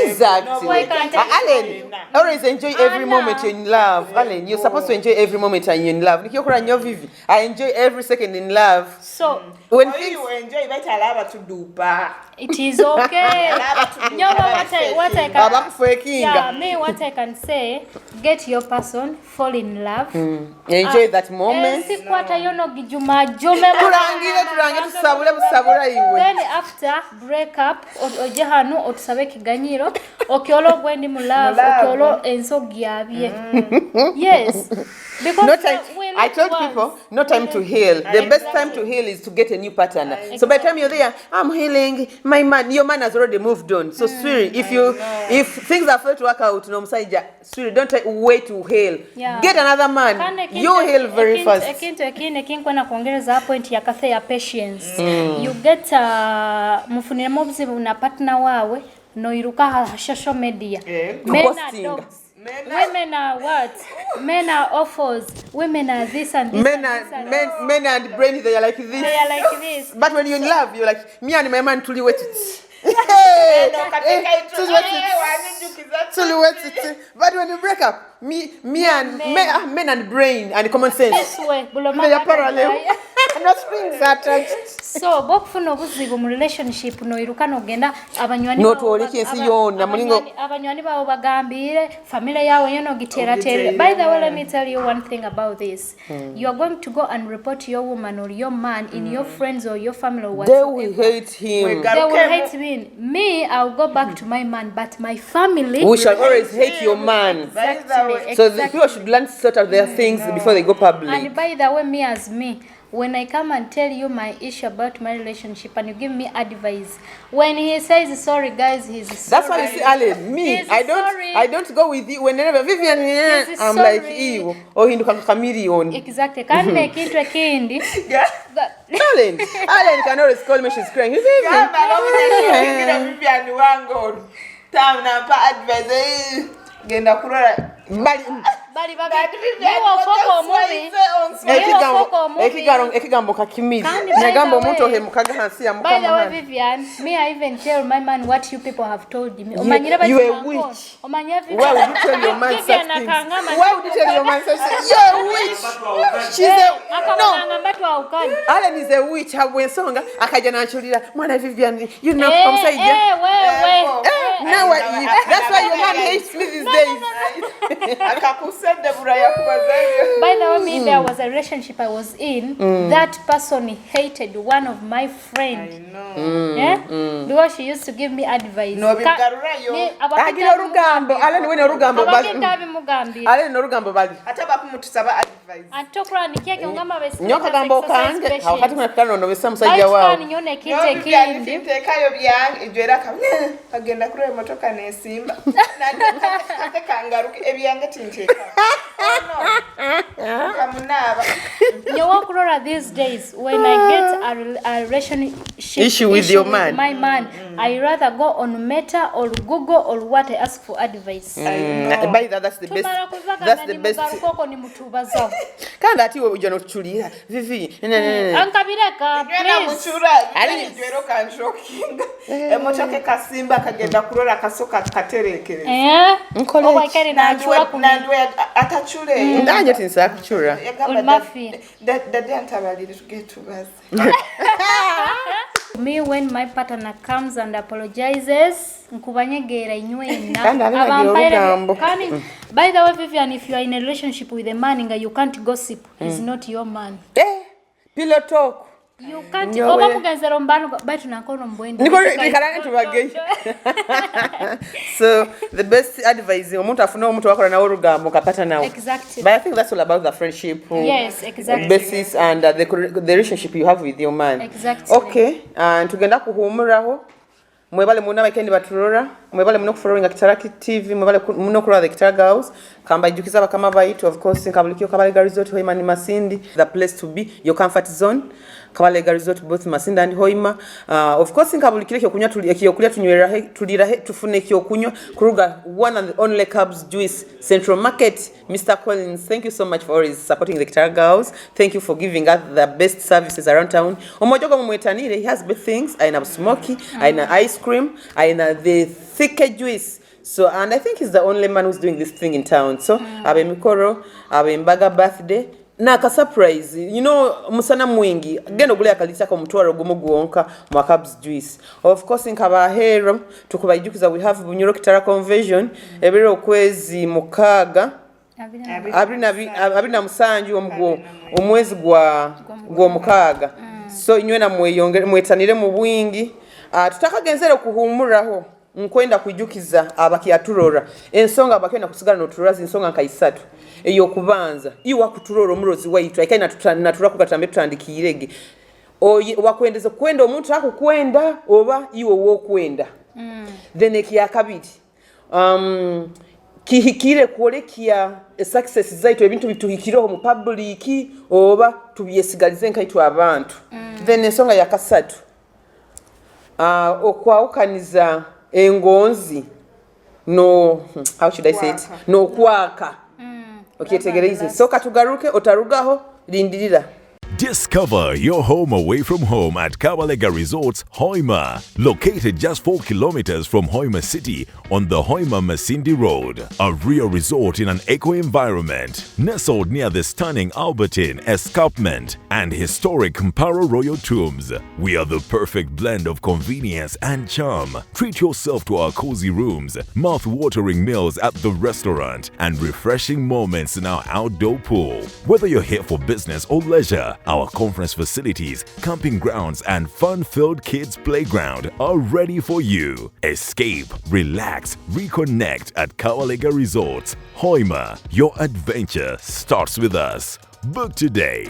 Exactly. Allen, always enjoy every moment you're in love. Allen, you're supposed to enjoy every moment you're in love. I enjoy every second in love. So when you enjoy, better allow to do it is okay. what I can say, get your person, fall in love. Enjoy that moment. Then after break up, ojehanu otusabe kiganyiro, okyolo gwendi mu love, okyolo enso gyabye. Yes. Because no time, I told people, no time to heal. The best time to heal is to get a new partner. Exactly. So by the time you're there, I'm healing. My man, your man has already moved on. So Swiri, if things are failed to work out, no Msaija, Swiri, don't wait to heal. Yeah. Get another man. You heal very fast. Kwena kuongeleza point ya kathe ya patience. You get mufunire mobuzibu na partner wawe no iruka social media. Men are dogs. Women are what? Men are offers. Women are this and this. Men and brain, they are like this. They are like this. But when you're in love, you're like, me and my man truly wait it. But when you break up, men and brain and common sense. This way, they are parallel. Not strings attached. So, bokufuna obuzibu mu relationship no iruka no genda abanywani not only kesi yona mulingo abanywani bawo bagambire family yawo yono gitera tere. By the way, let me tell you one thing about this. You are going to go and report your woman or your man in your friends or your family or whatever. They will hate him. They will hate me. I'll go back to my man, but my family we shall always hate your man. Exactly. So the people should learn to sort out their things before they go public. And by the way, me as me, when I come and tell you my issue about my relationship and you give me advice, when he says sorry, guys, he's sorry. That's why you see, Alan, me, I don't go with you. Whenever Vivian, I'm sorry. like you. Or he can chameleon. Exactly. Can't make it a candy. Alan can always call me. She's crying. Ekigambo kakimizi negambo omuntu ohe mukaga hansi ya mukama. By the way, Vivian, may I even tell my man what you people have told me? You a witch. Why would you tell your man such things? Why would you tell your man such things? You're a witch. She's a no. Alan is a witch. Habwensonga akaja nachulira mwana Vivian. You know I'm saying. Now that's why your man hates me these days. By the way, there was a relationship I was in. That person hated one of my friends. I know. Because she used to give me advice. No, Alan, when Rugendo bali. advice. Atokura nikiake ngamba bese. Nyoka gambo kange wakati kuna kitano no bisa musajja wao. Ai nyone kite kindi. Tekayo byange Ebyoreka agenda kure motoka nesimba. Nande kangaruka ebyange tinteka. No. Kamunaba. Nyowa kurora these days when I get a relationship issue with your man. My man, I rather go on Meta or Google or what I ask for advice. By that's the best. That's the best. Koko ni mutubazo. Kanda ati we ujya no kuchulira. Vivi. Ankabireka. Ngena muchura. Ali Ebyoreka shocking. Emotoke kasimba kagenda kurora kasoka katerekere. Oba kare na chura kunandwe atachule. Ndanje tinsa kuchura. Ulmafi. That antabalire to get to us. Me when my partner comes and apologizes, nkubanyegera inywena. By the way, Vivian, if you are in a relationship with a man and you can't gossip, he's not your man. Pillow talk. You can't. Oba mugenzero mbano baitu nakono mbwende. Nikalanga tubagei. So the best advice omuntu afuna omuntu wakola nawo rugambo kapata nawo. Exactly. But I think that's all about the friendship. Yes, exactly. Basis and the relationship you have with your man. Exactly. Okay. And tugenda kuhumuraho. Mwebale muna weekend baturora. Mwebale muno kufollowing Kitara TV. Mwebale muno kurora the Kitara Girls. Kamba ijukiza bakama baitu. Of course, nkabulikio Kabalega Resort Hoima ni Masindi. The place to be. Your comfort zone. Kabalega Resort both Masindi and Hoima. Of course, nkabulikio kyokunywa tuliyokulia tunywera tulira tufune kyokunywa kuruga one and only Cubs Juice Central Market. Mr. Collins, thank you so much for always supporting the Kitara Girls. Thank you for giving us the best services around town. Omojogo mumwetanire, he has best things. Aina smoky, aina ice cream, aina the thick juice. So, and I think he's the only man who's doing this thing in town. So, abe mikoro, abe mbaga birthday. Na ka surprise, you know, musana mwingi, gendo gule akalisa ko mutwaro gumu guonka mwa Cubs Juice. Of course, nkaba hero, tukubayijukiza we have Bunyoro Kitara Convention, ebere okwezi mukaga, abina musanju omwezi gwa mukaga. So, inywe na mwetanire mu bwingi, tutakagenzere kuhumuraho. Nkwenda kujukiza abakiyaturora ensonga abakwenda kusigala no turazi ensonga nkaisatu eyo kubanza iwa kuturora omurozi waitu akaina natura kukatambe tutandikirege wakwendeze kwenda omuntu akukwenda oba iwo wokwenda then ekiya kabiri kihikire kuolekia success zaitu ebintu bituhikireho mu public oba tubyesigalize nkaitu abantu then ensonga ya kasatu okwaukaniza Engonzi no how should I say it no kwaka okay tegereze so katugaruke otarugaho lindirira. Discover your home away from home at Kabalega Resorts, Hoima. Located just 4 kilometers from Hoima City on the Hoima Masindi Road. A real resort in an eco-environment. Nestled near the stunning Albertine Escarpment and historic Mparo Royal Tombs. We are the perfect blend of convenience and charm. Treat yourself to our cozy rooms, mouth-watering meals at the restaurant, and refreshing moments in our outdoor pool. Whether you're here for business or leisure, our conference facilities, camping grounds, and fun-filled kids' playground are ready for you. Escape, relax, reconnect at Kawalega Resorts. Hoima, your adventure starts with us. Book today.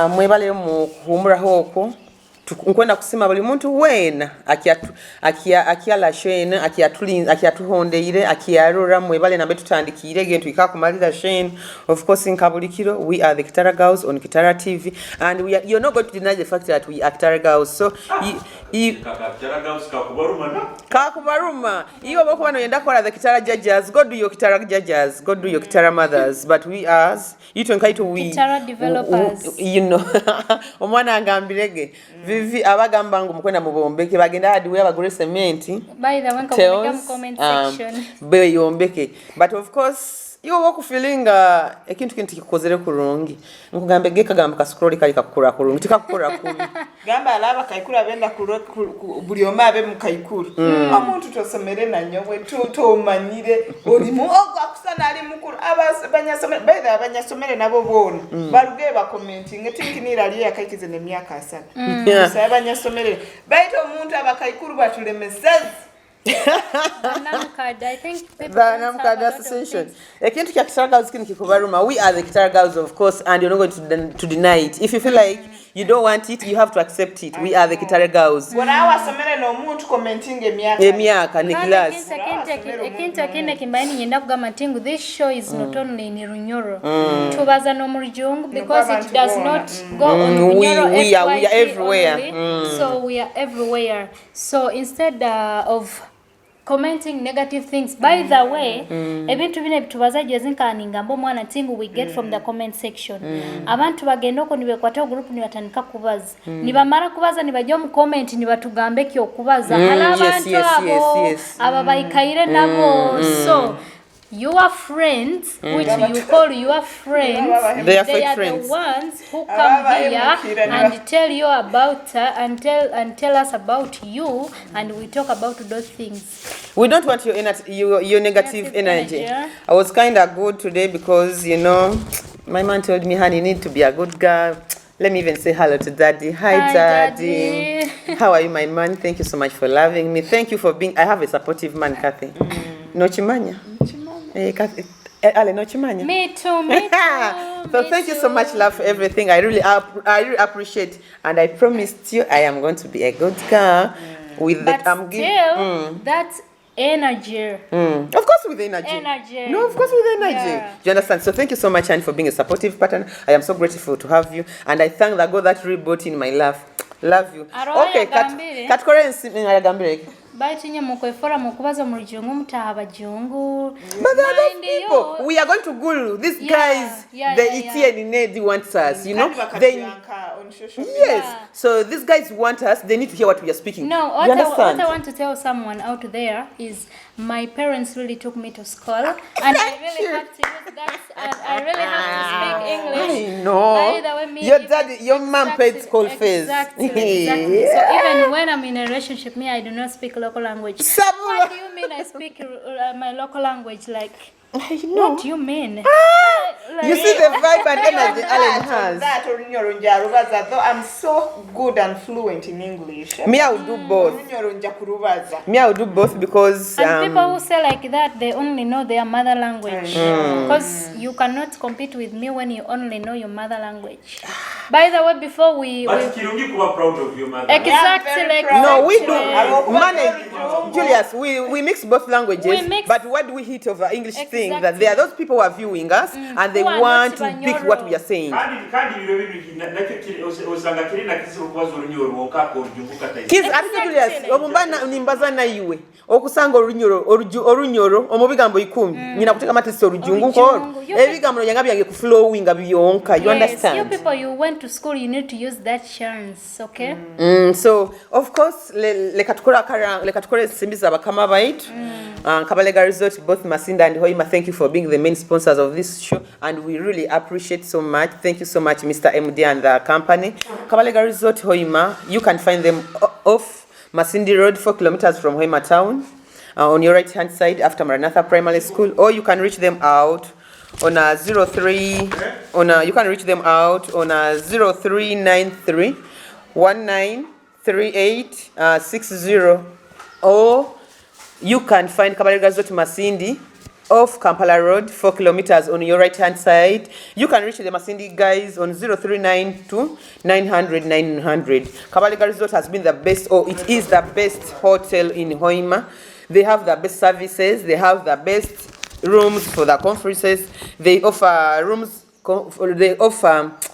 Mwebale mu kuhumuraho oko nkwenda kusima buli muntu wena akiyala shene akiyatuhondeire akiyarora mwebale nambe tutandikire gentu ikakumalira shene. Of course nkabulikiro we are the Kitara Girls on Kitara TV and you're not going to deny the fact that we are Kitara Girls. So Kitara Girls kakubaruma iyo bako bano yenda kola the Kitara judges, go do your Kitara judges, go do your Kitara mothers, but we as you to we Kitara developers, you know omwana angambirege vivi abagamba ngo mukwenda mubombeke bagenda hadi we abagore cement by the way comment section be yombeke. But of course iwe wakufilinga ekintu kintu kikukozere kurungi nkugambe geka gamba ka scroll kali kakukura kurungi tikakukura kubi gamba alaba kayikura benda buli oma abe mukayikura omuntu tosomere nanyobwe tomanyire olimu akusana ali mukuru abanyasomere by the abanyasomere nabo bona baruge ba commenting etinkinira ali yakakize nemyaka asana so abanyasomere baito omuntu abakayikuru batulemeseza I think people the association. Ekintu kya Kitara Girls kini kikubaruma. We are the Kitara Girls, of course, and you're not going to deny it. If you feel like you don't want it, you have to accept it. We are the Kitara Girls. When I was somewhere no muntu commenting emyaka ni class. Ekintu akine kimbaini yenda kugamba tingu this show is not only in Runyoro. Tubaza no Murujungu because it does not go on Runyoro. We are everywhere. So we are everywhere. So instead of commenting negative things, by the way, ebintu bine bitubaza jezinkaninga mbo mwana tingu we get from the comment section. Abantu bagenda ko nibekwata group ni batandika kubaza. Nibamara kubaza nibajya mu comment nibatugambe kyo kubaza. Hala abantu abo aba bayikaire nabo. So your friends, which you call your friends, they are friends. the ones who come here and tell you about and tell us about you, and we talk about those things. We don't want your negative energy. I was kind of good today because my man told me, honey, you need to be a good girl. Let me even say hello to Daddy. Hi, Daddy. How are you, my man? Thank you so much for loving me. Thank you for being. I have a supportive man, Kathy. No chimanya. Ale no chimanya. Me too. So thank you so much, love, for everything. I really appreciate, and I promised you I am going to be a good girl. With but I'm still, that's energy. Of course, with energy. No, of course, with energy. Yeah. Do you understand? So thank you so much, Anne, for being a supportive partner. I am so grateful to have you, and I thank the God that rebought in my life. Love you. Okay, katkore nsimingagambire. Baitinye mukwefora mukubaza mu Rugendo mutaha bajungu. But there are those people. We are going to Gulu. These guys, the ET and Ned wants us. Yes. So these guys want us. They need to hear what we are speaking. No, what I want to tell someone out there is my parents really took me to school, and I really have to use that, and I really have to speak English. I know. By the way, Your daddy, your mom paid school fees. Exactly. So even when I'm in a relationship, I do not speak local language. What do you mean I speak my local language? Like, I know. What do you mean? You see the vibe and energy Alan has. Though I'm so good and fluent in English. Me, I will do both. Me, I will do both because and people who say like that, they only know their mother language. Because you cannot compete with me when you only know your mother language. By the way, before we Kirungi kuwa proud of your mother. Exactly. No, we do manage. Julius, we mix both languages. But what do we hit over English thing? That there are those people who are viewing us and they want to pick what we are saying. Kids, Julius, omumbana nimbaza na iwe. Okusanga orunyoro omubigambo 10 nyina kuteka matisi orujungu ko ebigambo yanga byange ku flowing abiyonka. You understand? You people, you went to school, you need to use that chance, okay? So of course lekatukora simbiza bakama baitu. Kabalega Resort, both Masinda and Hoima, thank you for being the main sponsors of this show, and we really appreciate so much. Thank you so much, Mr. MD and the company. Kabalega Resort, Hoima, you can find them off Masindi Road, 4 kilometers from Hoima town, on your right hand side after Maranatha Primary School, or you can reach them out on a 0393 193860, or you can find Kabalega Resort Masindi off Kampala Road, 4 kilometers on your right hand side. You can reach the Masindi guys on 0392 900 900. Kabalega Resort has been the best, or it is the best hotel in Hoima. They have the best services. They have the best rooms for the conferences. They offer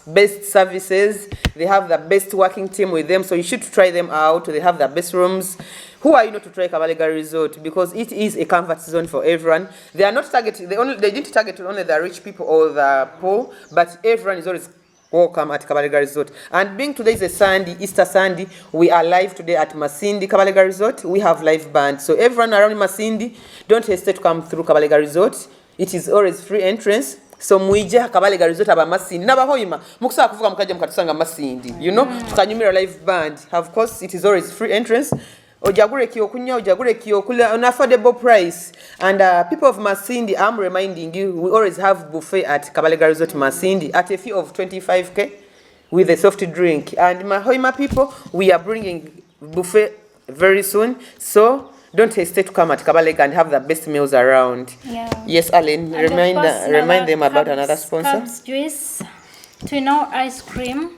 best services. They have the best working team with them, so you should try them out. They have the best rooms. Who are you not to try Kabalega Resort? Because it is a comfort zone for everyone. They are not targeted. They didn't target only the rich people or the poor, but everyone is always welcome at Kabalega Resort. And being today is a Sunday, Easter Sunday, we are live today at Masindi Kabalega Resort. We have live band, so everyone around Masindi, don't hesitate to come through Kabalega Resort. it is always free entrance. So muije Kabalega Resort abamasindi n'abahoyima mukusaba kuvuga mukajja mukatusanga masindi, you know, tukanyumira live band. Of course it is always free entrance. Ojagure kiyokunya, ojagure kiyokula on affordable price. And people of Masindi, I'm reminding you, we always have buffet at Kabalega Resort Masindi at a fee of 25k with a soft drink. And Mahoima people, we are bringing buffet very soon. So don't hesitate to come at Kabalega and have the best meals around. Yeah. Yes, Alan, remind them about another sponsor. Cubs juice, ice cream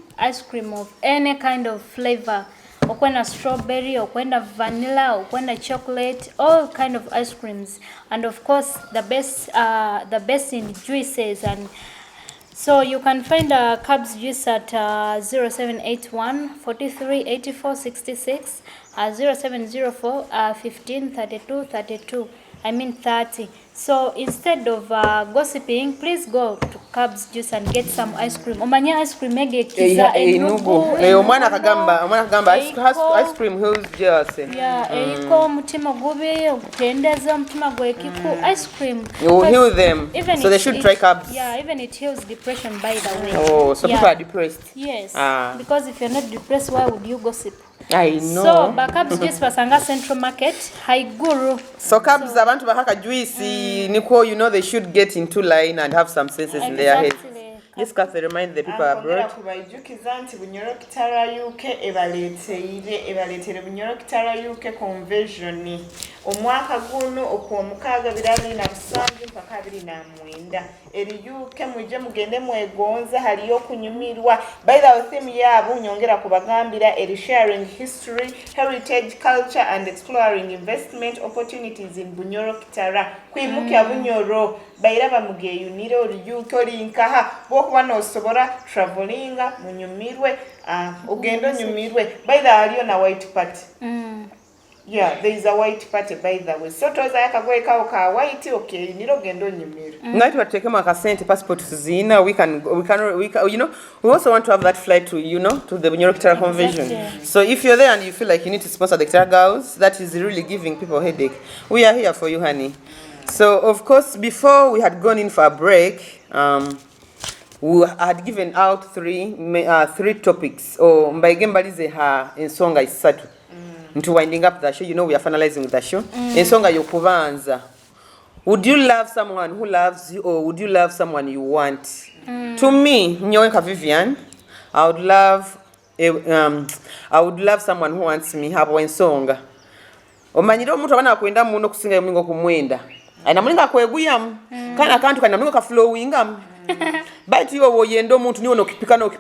of any kind of flavor. Okwenda strawberry, okwenda vanilla, okwenda chocolate, all kind of ice creams, and of course the best in juices. And so you can find Cubs juice at 0781 43 84 66, 0704 15 32 32. I mean 30. So instead of gossiping, please go to Cubs Juice and get some ice cream. Omanya ice cream mege kiza enugu. Omwana kagamba ice cream who's just. Yeah, eriko mutima gube okutendeza mutima gwekiku ice cream. You will heal them. So they should try Cubs. Yeah, even it heals depression, by the way. Oh, so people are depressed. Yes. Because if you're not depressed, why would you gossip? I know. So Cubs Juice basanga Central Market, Haiguru. So Cubs abantu bahaka juice niko, you know, they should get into line and have some senses in their head. Yes, Kathy, remind the people abroad. Kubayijukiza Bunyoro Kitara UK ebaletere Bunyoro Kitara UK conversion omwaka guno okwomukaga 2007 mpaka 2009 eri UK muje mugende mwegonza haliyo kunyumirwa. By the theme yabo nyongera kubagambira eri sharing history, heritage, culture and exploring investment opportunities in Bunyoro Kitara kwimuka Bunyoro bayiraba mugeyunire ori UK ori nkaha bokuba no sobora travelinga munyumirwe ugendo nyumirwe. By the haliyo na white party. Yeah, there is a white party, by the way. So toza yakagweka ka white, okay, niro gendo nyimiro. Night we take a sent passport to Tizina. We can, you know, we also want to have that flight to, you know, to the Mbinu Kitara convention. Exactly. So if you're there and you feel like you need to sponsor the Kitara girls, that is really giving people a headache. We are here for you, honey. So of course, before we had gone in for a break, we had given out three topics. Oh, mbaigembalize ha ensonga isatu. Into winding up the show, you know, we are finalizing the show. Ensonga yokubanza. Would you love someone who loves you, or would you love someone you want? To me, Nyoeka Vivian, I would love someone who wants me. Hapo ensonga. Omanyiro omuntu abana kwenda muno kusinga yomulingo kumwenda. Ana mulinga kweguyam. Kana kantu kana mulingo ka flowingam. Bait yo woyendo omuntu niwo nokipika.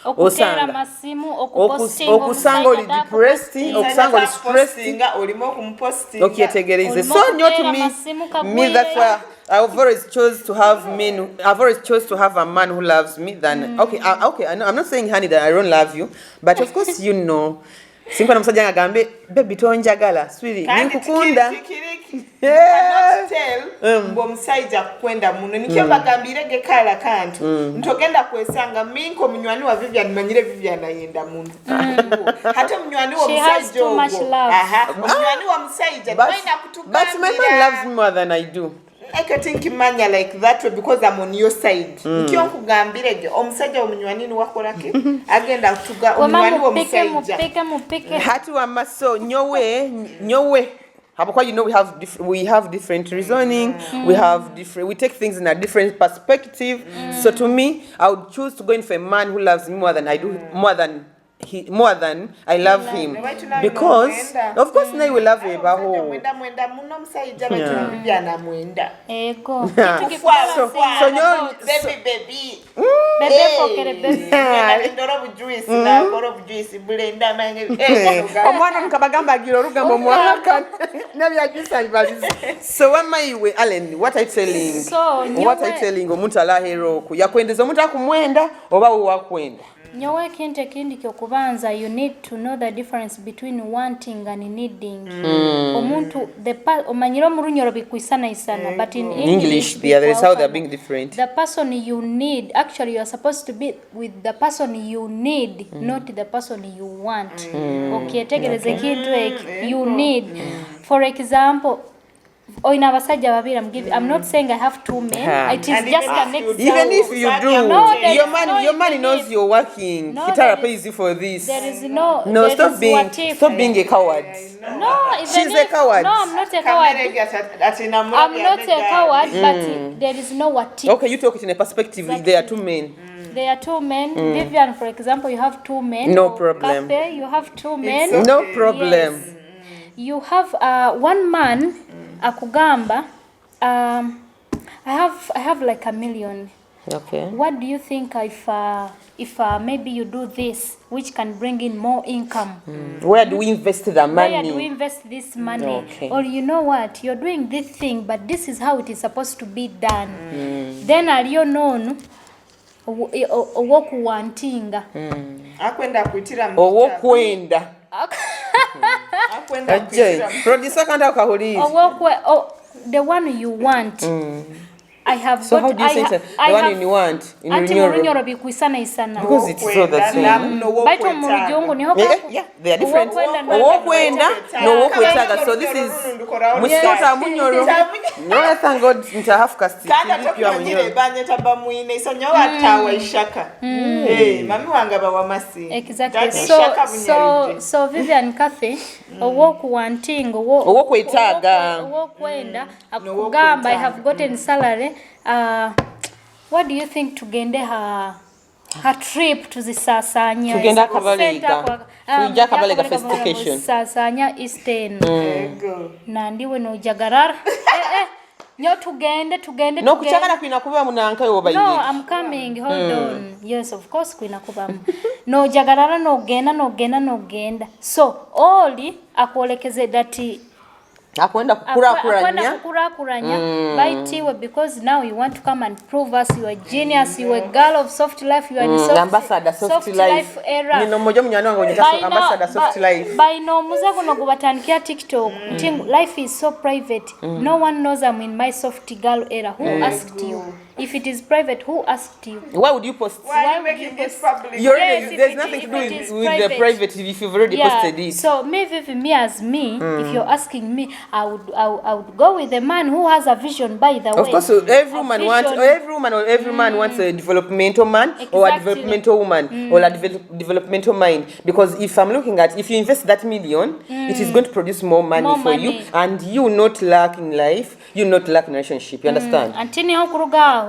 Okutera masimu, okuposting, okusanga oli depressed, okusanga oli stressed, olimo kumposting. Okyetegereze. So nyo to me that's why I've always chose to have a man who loves me than okay, I'm not saying honey that I don't love you, but of course you know. Simba na musajja ngagambe baby tonjagala sweetie ninkukunda. Cannot tell mbo msaija kwenda muno nikyo bagambire gekala kantu ntogenda kwesanga minko munywani wa Vivian manyire Vivian ayenda muno hata munywani wa msaija munywani wa msaija baina kutugambira but my man loves me more than I do. I can think manya like that way because I'm on your side. Nikyo nkugambirege omusajja omunywani ni wakolake agenda kutuga omunywani wa msaija mupeke hatu amaso nyowe Hapo, you know, we have different reasoning. We take things in a different perspective. So to me, I would choose to go in for a man who loves me more than I do, more than I love him. Because of course now we love him. So what am I, Alan? What I telling? What I telling? Omutala hero yakwendeza omuntu akumwenda oba wakwenda. Nyowe kinte kindi kyokubanza, you need to know the difference between wanting and needing. Omuntu omanyiro murunyoro bikwisana isana, but in English there is how they're being different. The person you need, actually you are supposed to be with the person you need, not the person you want. Okay, tegereze kintu you need. For example, Oina abasajja babiri, I'm not saying I have 2 men. It is And just an example. even if you do, No, there your is man, no your man even knows if. you're working. No, Kitara there is- pays you for this. There is no. No, there stop is being what if. a coward. No, even She's a if, coward. No, I'm not a coward. I'm not a coward, but there is no what if. Okay, you talk it in a perspective. Exactly. There are 2 men. There are 2 men. Vivian, for example, you have 2 men. No problem. Kathy, you have 2 men. No problem. Yes. You have 1 man. Akugamba. I have like $1 million. Okay. What do you think if maybe you do this, which can bring in more income? Where do we invest the money? Where do we invest this money? Okay. Or you know what? You're doing this thing, but this is how it is supposed to be done. Then aliyo known owokuwantinga. Akwenda kuitira mu Owokwenda. akwenda kuitira Producer kanta ukahuliri. The one you want. I have So got, how do you say it? The one you want in Ati Runyoro? murunyoro bikuisana isana. Because it's so the same. Baito mu rujungu niho Yeah, they are different. Owokwenda Owokwetaga. So this is Musota Munyoro. No, thank God into half caste. Kanda tokumanyire banyeta bamwine isonyo watawa ishaka. Mami wanga bawamasi. Exactly. So Vivian Kathy, owokuwantinga owokwetaga akugamba I have gotten salary. What do you think tugende her trip to the Sasanya? Tugenda Kabalega. Tujja Kabalega first vacation. Sasanya Eastern. Na ndiwe no jagarara. Nyo tugende. No kuchagala kwina kuba munanka yo bayi. No, I'm coming. Hold on. Yes, of course kwina kuba. No jagarara no genda. So oli akwolekeze dati akwenda kukurakuranya baitiwe because now you want to come and prove us you are genius, you are a girl of soft life, you are in ambassador soft life era. Nino moja munyana wangu nyitaso ambassador soft life. By no muza kuno kubatandikia TikTok. Life is so private. No one knows I'm in my soft girl era. Who asked you? If it is private, who asked you? Why would you post? Why making this public? There's nothing to do with the private if you've already posted it. So maybe me as me, if you're asking me, I would go with a man who has a vision. By the way, of course, every man wants a developmental man or a developmental woman or a developmental mind. Because if you invest that $1 million, it is going to produce more money for you, and you not lack in life, you not lack in relationship. You understand? Antini okurugaho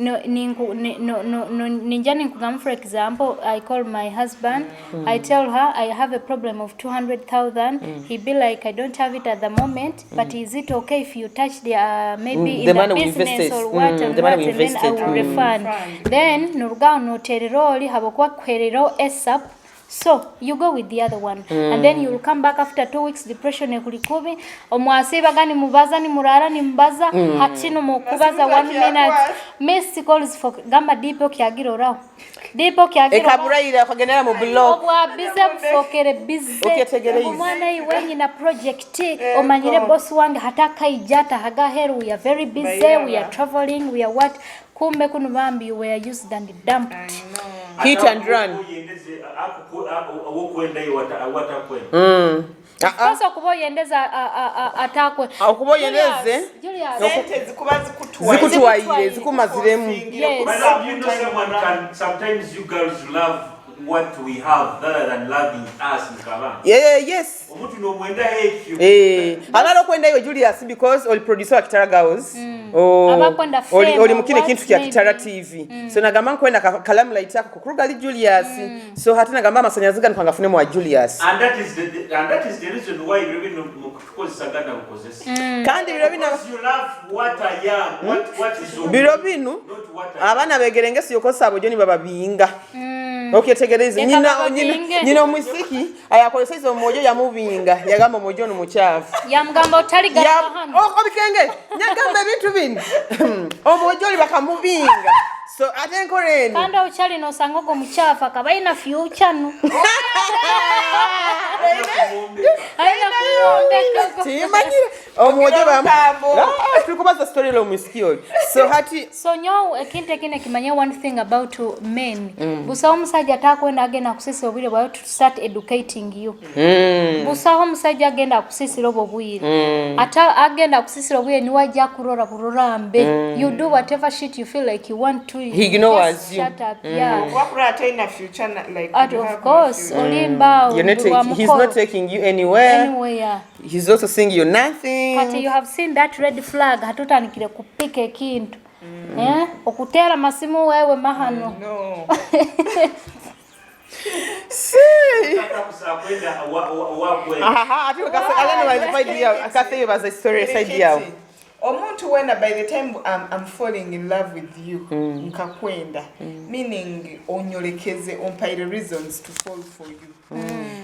ninjani nkugam, for example, I call my husband, I tell her I have a problem of 200,000. He be like, I don't have it at the moment, but is it okay if you touch the maybe in the business or what and what, and then I will refund. Then nurugaho notereroli habokwa kwerero ASAP. So you go with the other one, and then you will come back after 2 weeks. Depression ekulikubi omwasiba gani mubaza ni murara ni mbaza hatino mukubaza 1 minute missed calls for gamba dipo kyagiro raho ekaburaira kagendera mu blog obwa busy fokere busy omwana iwenyi na project omanyire boss wange hataka ijata haga heru, we are very busy, we are traveling, we are what kumbe kunu bambi we are used and dumped. Hit and run. Sasa kuboyendeza atakwe. Akuboyendeze. Sente zikuba zikutwaire zikumaziremu. Yes. But you know someone can, sometimes you girls love what we have rather than loving us in Kaban. Yes. Omuntu no mwenda ekyo. Analo kwenda yo Julius because all producer wa Kitara Girls. Oli mukine kintu kya Kitara TV. So nagamba kwenda kalamu light yako kukuruga li Julius. So hata nagamba amasanyalaze gani kwangafune mu Julius. And that is the reason why you even kukozesa gana ukozesa. Kandi birobina you love what I am, what is your. Birobinu abana begerengesi yokosa abojoni bababinga. Okay, tegereze nyina musiki ayakolesa izo mojo ya mubinga yagamba mojo no muchafu yamgamba otali gahano obikenge nyagamba bintu bini omojo li bakamubinga So atenkoreni. Kanda uchali no sangogo mchafa kabaina future no. Aina kuonde. Timanyire. Omoje bambo. Tukubaza story lo musikio. So hati nyo ekinte kine kimanya one thing about men. Busa omusajja takwenda agenda kusisi obwire bwa to start educating you. Busa omusajja agenda kusisira obwire. Ata agenda kusisira obwire ni wajja kurora mbe. You do whatever shit you feel like you want to. He ignores you. Shut up. Yeah. Wakura atena future like Of course. Olimba. He's not taking you anywhere. Anywhere. He's also saying you nothing. Kati you have seen that red flag hatutanikire kupike kintu. Okutera masimu wewe mahano. No. See. Omuntu wena by the time I'm falling in love with you nkakwenda meaning onyolekeze ompaire reasons to fall for you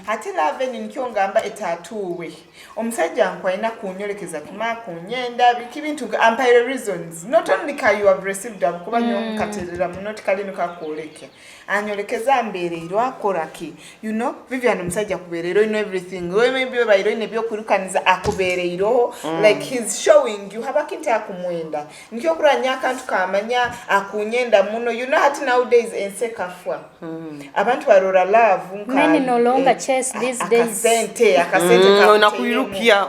hati love ni nkyongamba etatuwe omusajja nkwaina kunyolekeza kuma kunyenda bikibintu ampaire reasons not only ka you have received kuba nyo mkaterera not kali nukakoleke anyolekeza mbere irwakoraki you know Vivian omusajja kuberero in everything we maybe bayiro ne byo kurukaniza akubereiro like he's showing you habakinta akumwenda nikyo kuranya akantu kamanya akunyenda muno you know hati nowadays ensekafwa abantu barora love men no longer chase these days akasente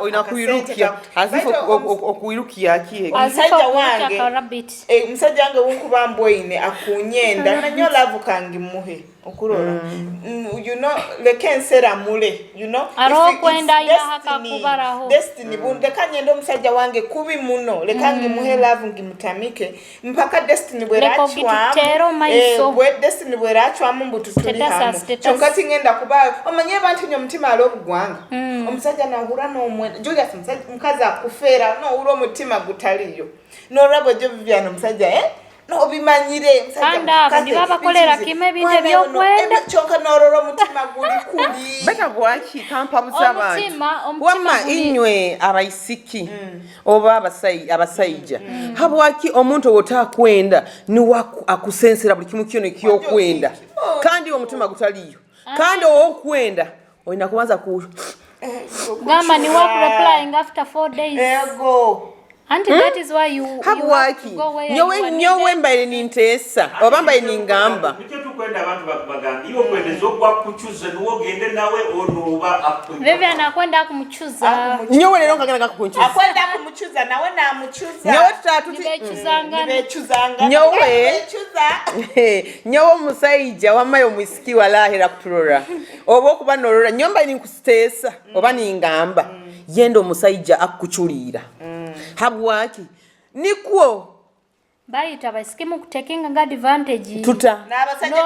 oinakuirukia azifu okuirukia kihe omusajja wange omusajja wange wunkubamboine akunyenda nanyo love kangi muhe okurora you know lekensera mule you know aro kwenda ina haka kubaraho destiny bunde kanyendo omusajja wange kubi muno lekangi muhe love ngimutamike mpaka destiny bwerachwa bwe destiny bwerachwa mumbutu tuli hamu chonkati ngenda kuba omanye abantu nyo mutima alo bugwanga omusajja nahura no omwe Julius mkaza akufera no ulo mutima gutaliyo no rabo jo Vivian omusajja no bimanyire msajja ndi babakolera kime binde byokwenda chonka nororo mutima guli kuli beta bwaki kampa buzabantu wama inywe abaisiki oba abasayija habwaki omuntu otakwenda ni akusensera buli kimu kiyo nekyokwenda kandi omutima gutaliyo kandi okwenda oyina kubanza ku gamba ni work replying after 4 days ego and that is why you nyowe mbaye nintesa obambaye ningamba nicyo tukwenda abantu bakubagamba iyo kwendeza okwa kuchuza nuwo gende nawe onuba akwe Vivi anakwenda kumuchuza nyowe lero ngagenda kukunchuza akwenda kumuchuza nawe namuchuza nyowe tutatuti nibechuzanga nyowe musayija wamayo mwisiki walahira kuturora obo kuba norora nyomba ninkusitesa oba ningamba yendo musayija akuchulira habwaki nikwo bayita basikimu kutekinga nga advantage tuta n'abasajja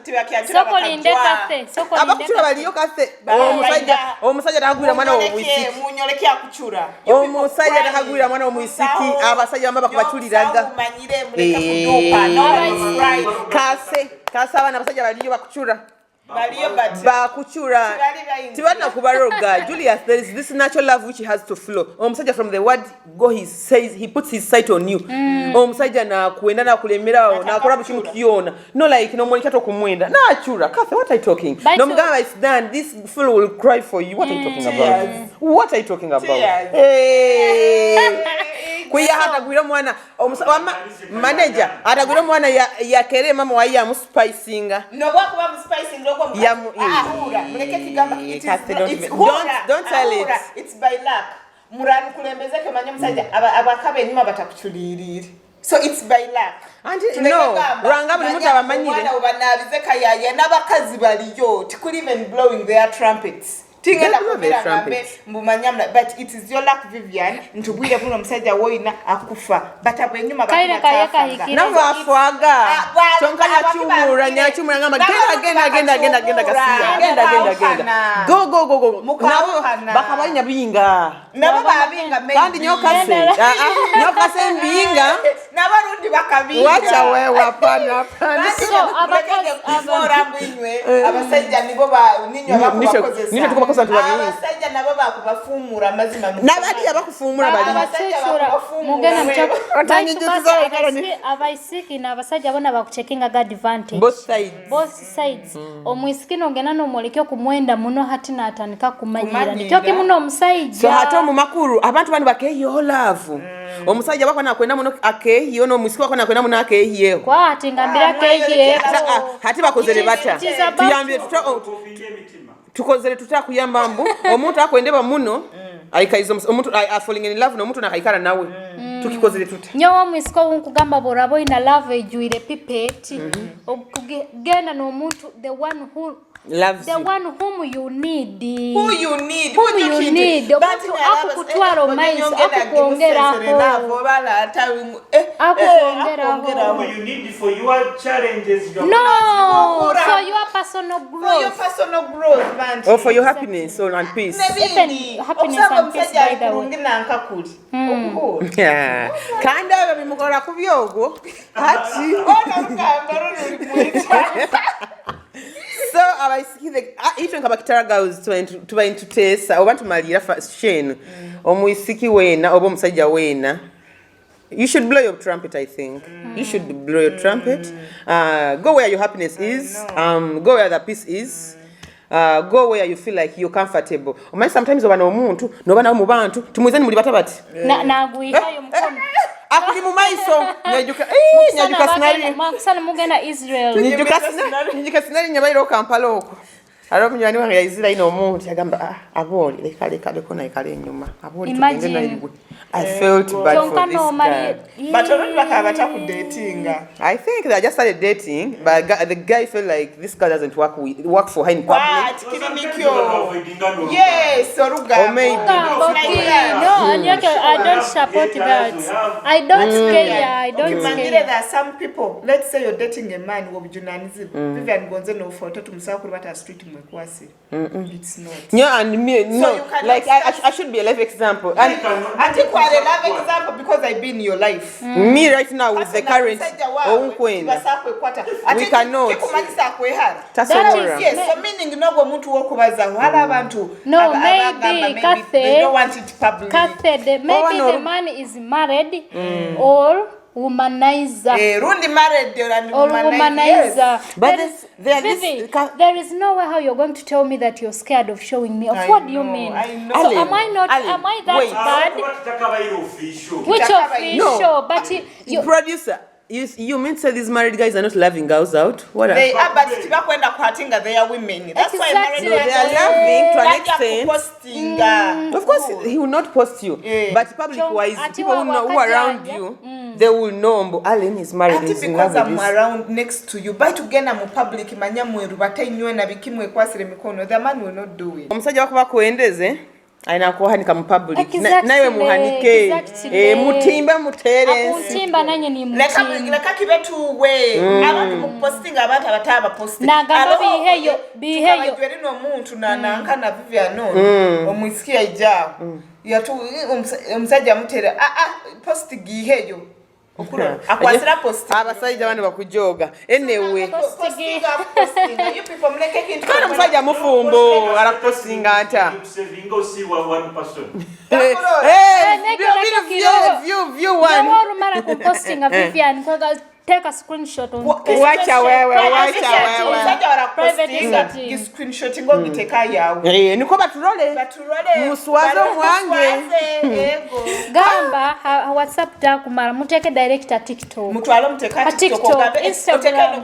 tibakyatira soko linde abakuchura baliyo kase omusajja takagwira mwana omwisiki munyoleke akuchura omusajja takagwira mwana omwisiki abasajja bamba bakubachuliraga umanyire muleka kudupa no kase abana abasajja baliyo bakuchura baliyo but bakuchura tibana kubaroga Julius there is this natural love which has to flow omusajja from the word go he says he puts his sight on you omusajja na kuenda na kulemera na akora bikimu kiona no like no monika to kumwenda na achura kase what are you talking no mgamba is done this fool will cry for you what are you talking about what are you talking about kuya hata gwira mwana manager atagwira mwana ya kere mama wa ya muspicinga no bwakuba muspicing loko ahura muleke kigamba don't tell it it's by luck murani kulembeze kemanya musajja abakabe nyuma batakuchulirira so it's by luck and no ranga buli mutu abamanyire banabize kayaya nabakazi baliyo tikuli even blowing their trumpets tingenda kubera ngambe mbumanyamna but it is your luck Vivian ntubwire buno musajja woina akufa batabwe nyuma bakayeka navafwaga chonka nyachumura ngamba genda kasiya genda go nabo bakabanya binga nabo babinga kandi nyokase mbinga n'abarundi bakabiga wacha wewe hapana abasajja nibo ninywa bakubakozesa nicho tukubakoza ntu babiri abasajja nabo bakubafumura amazima nabali abakufumura bali abaisiki n'abasajja bona bakucheckinga advantage both sides omwisikino ogenda n'omwolekyo kumwenda muno hati n'atandika kumanyira nikyo kimuno omusajja so hata mu makuru abantu bani bakeyo love omusajja bako nakwenda muno akeyo n'omwisiki wako nakwenda muno akeyo kwa hati ngambira akeyo hati bakozere bata tuyambye tukozere tutakuyamba mbu omuntu akwendeba muno ayikaizo omuntu falling in love n'omuntu nakayikala nawe tukikozere tuta nyowo mwisiko nkugamba borabo ina love ejuire pipeti okugenda n'omuntu the one who loves the one whom you need omuntu akukutwala omaiso akukwongeraho you need for your challenges your for your personal growth man or for your happiness and peace happiness and peace by the way kandi aba bimukora kubyogo hati so abaisikize itwe nkaba Kitara girls tuba intutesa obantu malira fashion omwisiki wena obo musajja wena you should blow your trumpet. I think you should blow your trumpet. Go where your happiness is. Go where the peace is. Go where you feel like you're comfortable. Sometimes obana omuntu nobana mu bantu tumwizani muri batabati na guihayo mkono akuli mu maiso nyajuka sinari makusana mugenda Israel nyajuka sinari nyabairo Kampala oko aro munywani wange yazira ino omuntu yagamba aboli lekale kona ikale nyuma aboli tugende na iwe I felt bad for this guy. But already bakabata ku dating. I think they just started dating, but the guy felt like this guy doesn't work for her in public. Yes, Rugendo. Or maybe. No, I don't support that. I don't care. I don't care. There are some people, let's say you're dating a man who objunanizi. Vivian Gonze no photo to msakuru bata street mwekwasi. It's not. Yeah, and me, no. Like I should be a live example. And I think I love example because I've been in your life. Me right now with the current queen. We cannot. That is yes. So meaning no go muntu wokubaza hala abantu. No, maybe they don't want it public. Maybe the man is married or womanizer. Rundi married and womanizer. Yes. But there is no way how you're going to tell me that you're scared of showing me. Of what do you mean? I know. So am I not? Am I that bad? Which official? No. But you producer. You mean to say these married guys are not loving girls out? What they are, but tibakwenda kuhatinga they are women. That's why married they are loving to an extent. Of course, he will not post you, but public-wise, people who are around you, they will know. Alan is married. Because I'm around next to you, by together mu public, manyamweru batainywe na bikimwe kwasire mikono. The man will not do it. Omusajja wako bakuendeze. Aina kuhanika mu public nawe muhanike mutimba mutere mutimba nanye ni mutimba leka kibetu we abantu mu posting abantu abataba posting nagamba biheyo twere no muntu nananka na Vivian no omwisikia ijao yatu omusajja mutere post giheyo akwasira posting abasajja bane bakujoga anyway posting you people mleke kintu kana musajja mufumbo ala postinga ata view one no mara ku posting a Vivian take a screenshot on wacha wewe musajja wala posting screenshot ngo giteka yawe niko baturole muswazo mwange gamba WhatsApp ta kumara muteke direct a TikTok mutwalo muteka TikTok Instagram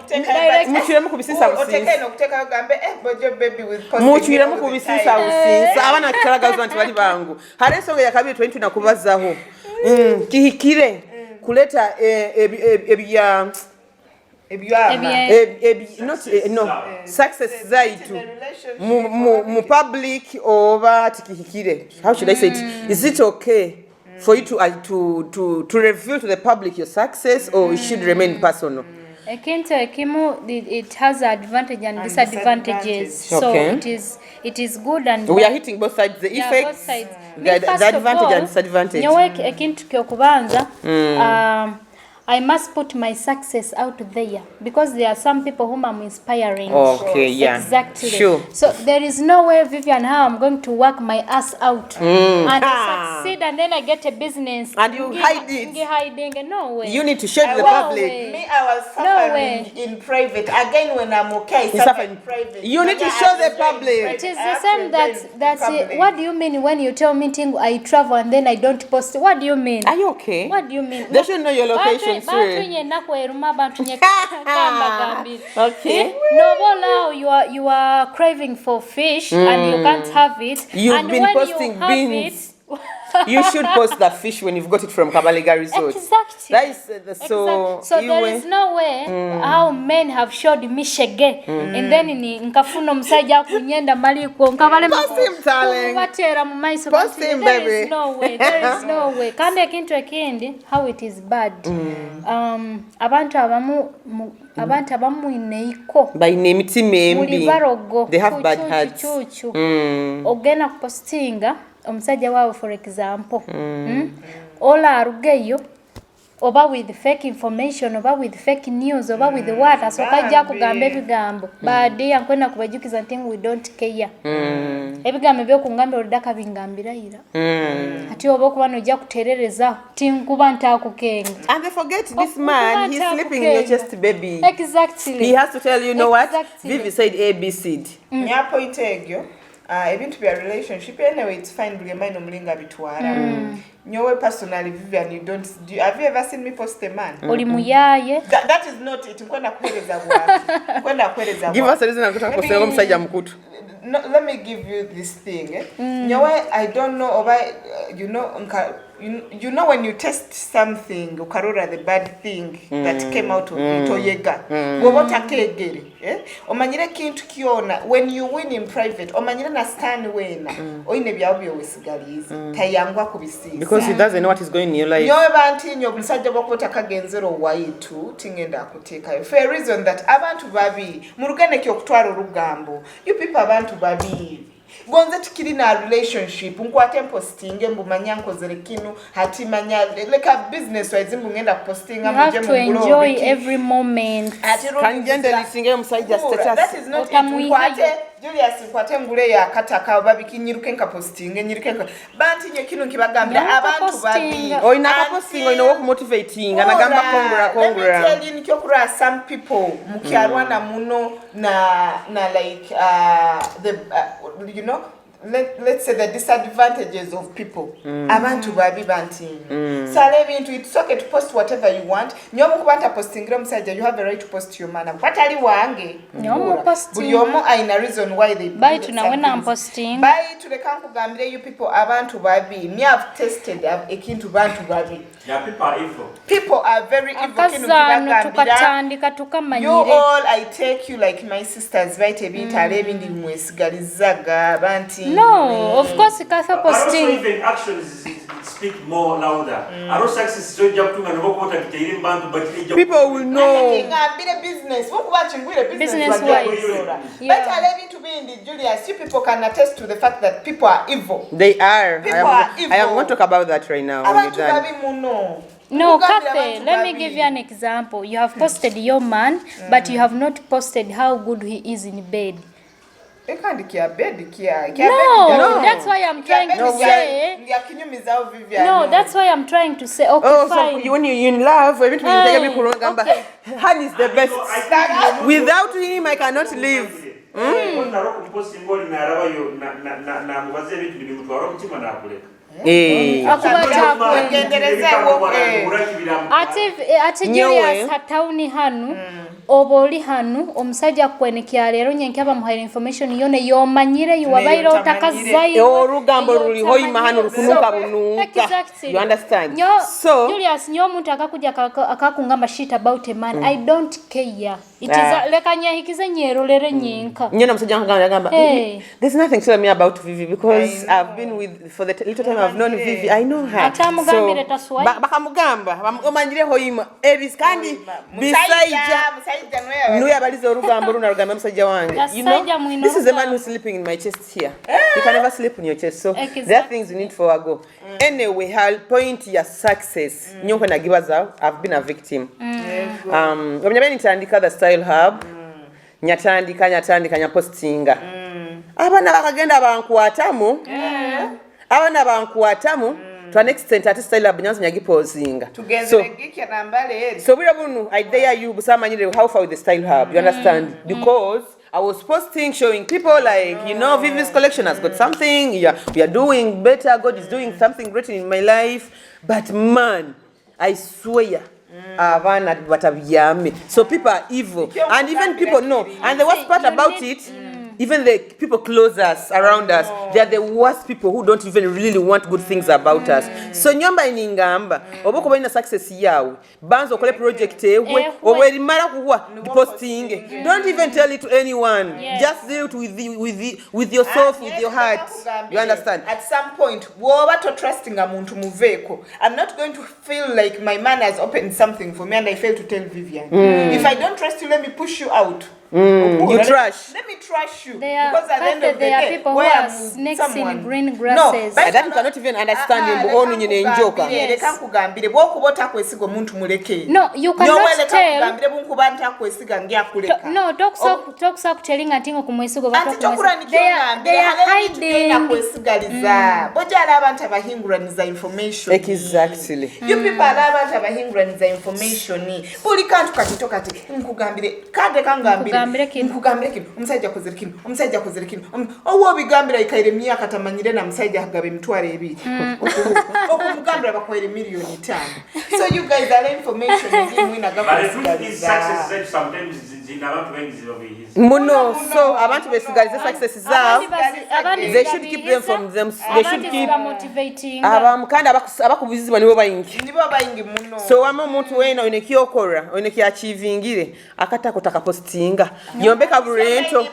muchire mu kubisisa oteke no kuteka gambe bojo baby with posting muchire mu kubisisa usisa abana Kitara abantu bali bangu hare songa ya kabiri 20 nakubazaho kihikire kuleta success zaitu mu public over tikihikire. How should I say it? Is it okay for you to reveal to the public your success, or it should remain personal? It has advantage and disadvantages. Okay. So it is good and we are hitting both sides, the effects, the advantage and disadvantage. Nyowe ekintu kyokubanza I must put my success out there because there are some people whom I'm inspiring. Okay, yeah. Exactly. Sure. So there is no way, Vivian, how I'm going to work my ass out and I succeed and then I get a business. And you hide it. Hiding. No way. You need to show the No public. way. Me, I was suffering in private. Again, when I'm okay, You suffer suffer in private. You need to show the public. It is the same that what do you mean when you tell me I travel and then I don't post? What do you mean? Are you okay? What do you mean? They should know your location, sir. Okay. No, you are craving for fish and you can't have it. You've and been when posting you have beans. You should post the fish when you've got it from Kabalega Resort. Exactly. That is so. So there is no way how men have showed me shege and then nkafuna msaja kunyenda maliko nkabale Post him, darling. batera mu maiso. Post him, There baby. is no way. There is no way. Kandi ekintu ekindi how it is bad. Abantu abamu ineiko. By name Muli barogo. They have bad hearts. Ogena kupostinga omusajja wawe for example ola arugeyo oba with fake information oba with fake news oba with what asokajja kugamba ebigambo baadi yankwenda kubajukiza nti we don't care ebigambo by'okungamba oludaka bingambira ira ati oba okuba nojja kuterereza tinkuba ntakukenga And they forget this man, he's sleeping in your chest, baby. Exactly. He has to tell you know what? Exactly. Vivi said ABC. Nyapo itegyo. Ebintu bya relationship anyway it's fine buli mind omulinga bitwara. Nyowe personally Vivian have you ever seen me post a man? Oli muyaye. That is not it. Kwenda kueleza bwaki. Kwenda kueleza Give us a reason akutaka kusema omusajja mukutu. No, let me give you this thing. Nyowe I don't know oba you know when you test something ukarora the bad thing that came out of it oyega gobota kegere omanyire kintu kiona when you win in private omanyire na stand wena oyine byawo byowesigaliza tayangwa kubisiza Because he doesn't know what is going in your life. nyowe banti nyo bulisajja bokota kagenzero wayitu tingenda akuteka for a reason that abantu babi mu Rugendo kyokutwara orugambo you people abantu babi gonze tukiri na relationship nkwate posting mbumanya nkozere kinu hati manya like a business wise mbungenda postinga muje mu enjoy every moment. Kanjende lisinge omusajja status. That is not nkwate Julius nkwate ngule ya kataka babiki nyiruke nka posting nyiruke banti nyo kinu nkibagambira abantu babi Oina ka posting oina wo motivating anagamba congra. Let me tell you nikyo some people mukyarwana muno na like the you know let's say the disadvantages of people abantu babi banti sale ebintu it's okay to post whatever you want nyomu kubanta posting musajja you have a right to post your man but ali wange nyomu posting buli omu aina reason why they buy tunawena I'm posting buy to the kankugambire you people abantu babi me have tested ekintu bantu babi yeah, people are evil. People are very evil kinu tukatandika tukamanyire you all I take you like my sisters right ebintu alebindi mwesigalizaga banti No, of course, Katha posting. Also, even actions speak more louder. Aro success so job tunga no ko takitire mbantu but people will know. Business. What watching with business wise. But I live to be in the Julius. You people can attest to the fact that people are evil. They are. People are evil. I am going to talk about that right now. No, Kathe, let me give you an example. You have posted your man, but you have not posted how good he is in bed. No, that's why I'm trying to say. No, that's why I'm trying to say. Okay, fine. So when you're in love, everything okay. Han is the best. Without him, I cannot live. Ati Julius hatauni hanu oboli hanu omusajja kwenekia lero nyenkaba muhaira information yone yomanyire yuwabaira otakazayi orugambo ruli hoima hanu rukunuka bunuka. You understand? So Julius nyo muntu akakuja akakungamba shit about a man. I don't care. itiza lekanya hikize nyerolere nyinka Nyina musajja ngamba there's nothing to tell me about Vivi because I've been with for the little time I've known Vivi. I know her. Atamugambire taswai. Bakamugamba omanyire hoima Eris kandi bisaija nuya balizo orugambo runarugamba musajja wange. You know this is the man who's sleeping in my chest here. You can never sleep in your chest, so there are things you need for a go. Anyway, her point ya success nyonko nagibaza I've been a victim. Omnyabeni tandika the style hub nyatandika nyapostinga abana bakagenda bankwatamu abana bankwatamu to an extent at style hub nyanza nyagipozinga so we bunu I dare you busamanyire how far with the style hub, you understand, because I was posting showing people like Vivi's collection has got something, we are doing better, God is doing something great in my life, but man I swear so people are evil and even people know, and the worst part about it even the people close us around us, they are the worst people who don't even really want good things about us. So nyamba iningamba oboko balina success yawe banzo kole project ewe obweri mara kuwa posting, don't even tell it to anyone. Just do it with yourself, with your heart, you understand. At some point woba to trusting amuntu muveko, I'm not going to feel like my man has opened something for me and I fail to tell Vivian. If I don't trust you, let me push you out. You trash. Let me trash you. Because at the end of the day, people who are snakes in green grasses. No, that you cannot even understand. No, you cannot tell. No, talks up telling a thing of Kumanyisa. They are hiding. Exactly. You people are information. Umusajja kozera kino owo bigambira ikaire myaka tamanyire na musajja hagabe mitware ebiri okumugambira bakwere milioni 5. So you guys are information in win success sometimes Muno, so abantu besigalize success zabo, they should keep them from them, they should keep motivating abamukanda abakubizibwa nibo bayingi muno. So wama omuntu wena onekiokora onekiachievingire akatako takapostinga yombeka burento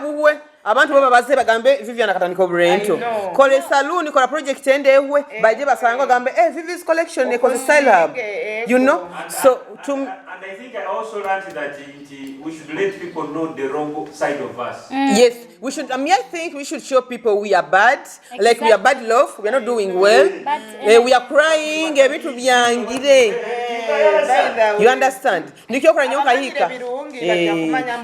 buwe abantu baba baze bagambe Vivian akatandika oburento kole saloon kola project endewe baje basanga gambe Vivi's collection because style hub, you know. So and I think I also learned that we should let people know the wrong side of us. Yes, we should. I think we should show people we are bad, like we are bad love, we are not doing well, we are crying, everything you understand? Nikiokora nyonka hika.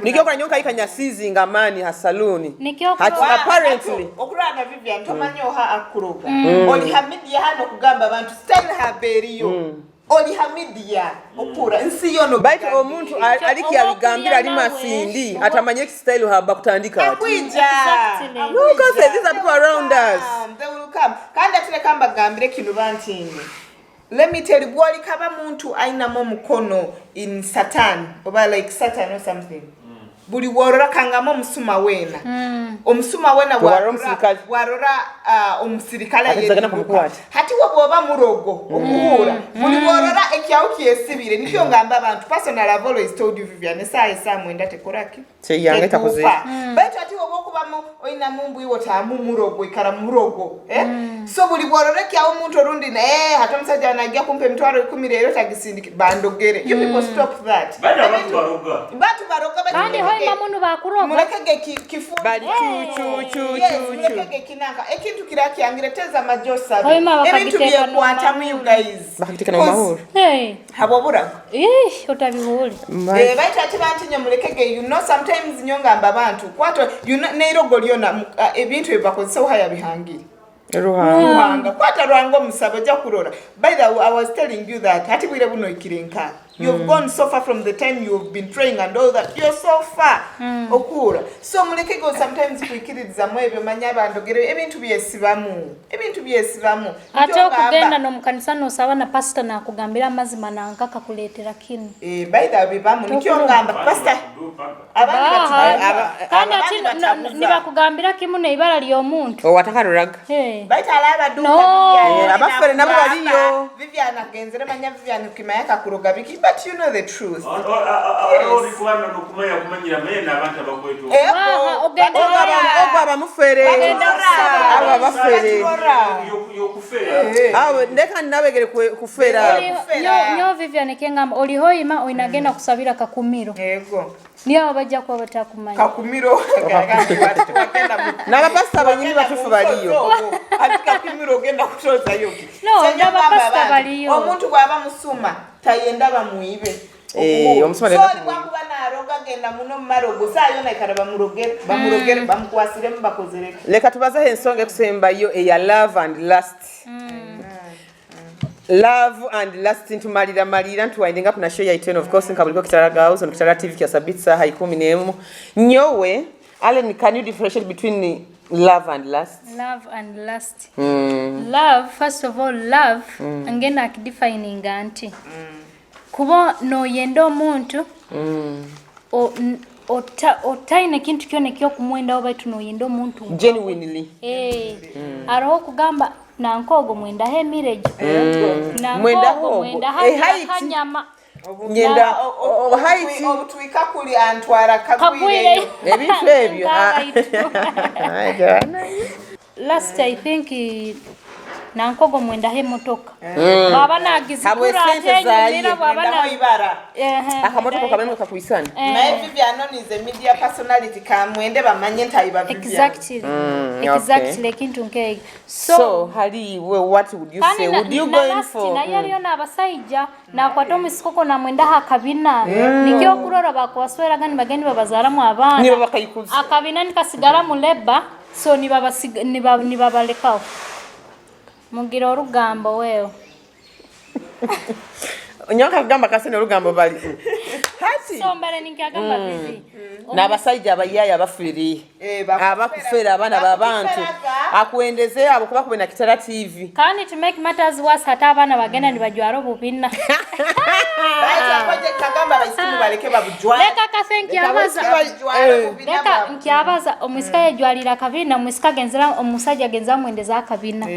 Nikiokora nyonka hika nyasizi ngamani hasaluni. Apparently. Okura na Vivian tomanyoha akuroga. Oli hamidia hano kugamba abantu style haberiyo. Oli hamidia okura nsi yono bite omuntu aliki abigambira ali masindi atamanye style haba kutandika ati. No, because these are people around us. They will come. Kanda tule kamba gambire kinu bantini. Let me tell you, bwali kaba muntu aina mo mukono in Satan, oba like Satan or something. Buli warora kangamo musuma wena. Omusuma wena warora omusirikala yeruka. Hati woboba murogo okuhura. Buli warora ekyauki esibire nikyo ngamba abantu personal have always told you Vivian esa mwenda tekoraki. Cheyanga takoze. Beto ati wobokuba mu oina mumbu iwo tamu murogo ikara murogo. So buli warora kya omuntu orundi na hata musajja anajja kumpe mtwaro 10 lero tagisindiki bandogere. You people stop that. Batu baroga kandi hoima munu bakuroga mulekege kifu bali chu mulekege kinanga ekintu kiraki angireteza majosa ebintu byekwata mu you guys bakitika na mahoro habobura otabihuli baita tibantinyo mulekege you know sometimes nyongamba abantu kwato neirogo lyona ebintu ebakozesa uhaya bihangire ruhanga kwata rwango musaba ja kurora. By the way, I was telling you that hati bwire buno ikirenka you've gone so far from the time you've been praying and all that, you're so far okura. So muleke go sometimes kwikiriza mwebyo manya bandogere ebintu byesibamu ate okugenda no mukanisa no sawa na pastor na kugambira amazima na nkaka kuletera kinu by the way bamu nikyo ngamba pastor abandi kandi ati nibakugambira kimu ne ibara lyo muntu watakaruraga baita alaba duka abafere nabo baliyo Vivian agenzere manya Vivian kimayaka kuroga biki but you know the truth. Nyo Vivian Kengam olihoima oinagenda kusabira kakumiro. Yego. Niyo bajja kuba batakumanya. Kakumiro n'abapasita banyini batufu baliyo. Ati kakumiro ogenda kutoza yo. No, n'abapasita baliyo. Omuntu bwaba musuma tayenda bamuibe. Omusuma lero. So bwakuba naroga genda muno marogo sayo nakara bamurogere bamukwasire mbakozereka. Leka tubaza ensonga ekusembayo eya love and lust. Love and lust ntumalira ntuwinding up na show ya 10 of course nkabuliko Kitara Girls on Kitara TV kyasabitsa haikumi nemu. Nyowe Allen, can you differentiate between love and lust? Love and lust. Love, first of all, love angena akidefining anti. Kuba no yendo omuntu otaine kintu kyone kyo kumwenda oba tuno yendo omuntu genuinely. Aroho kugamba nankogo mwenda he mirage. Nankogo mwenda ha kanyama. Nyenda haiti obutwika kuli antwara kagwire ebintu ebyo. Last I think nankogo mwenda he motoka. Baba nagizikura atenyumira baba na ibara. Akamotoka kamwe kakwisana. Na Vivian is a media personality kamwende bamanye ntayiba Vivian. Exactly kintu nkege. So hali what would you say? Would you go in for? Na yali yona abasaija na kwato misikoko na mwenda hakabina. Nikyo kurora bakwaswera gani bageni babazaramu abana. Niba bakayikuza. Akabina nikasigara mu leba so ni baba lekao. Mugira orugambo weo. Nyoka kugamba kasene orugambo bali. Hati. So mbale ninkagamba bibi. N'abasajja abayaya bafiri. Abakufera abana babantu. Akuendeze abo kuba kubena Kitara TV. Kandi to make matters worse hata abana bagenda nibajwaro bubina. Baita koje kagamba bayisimu baleke babujwara. Leka kasenki abaza. Leka nkiabaza omusika yajwalira kabina omusika genzera omusajja genza mwendeza akabina.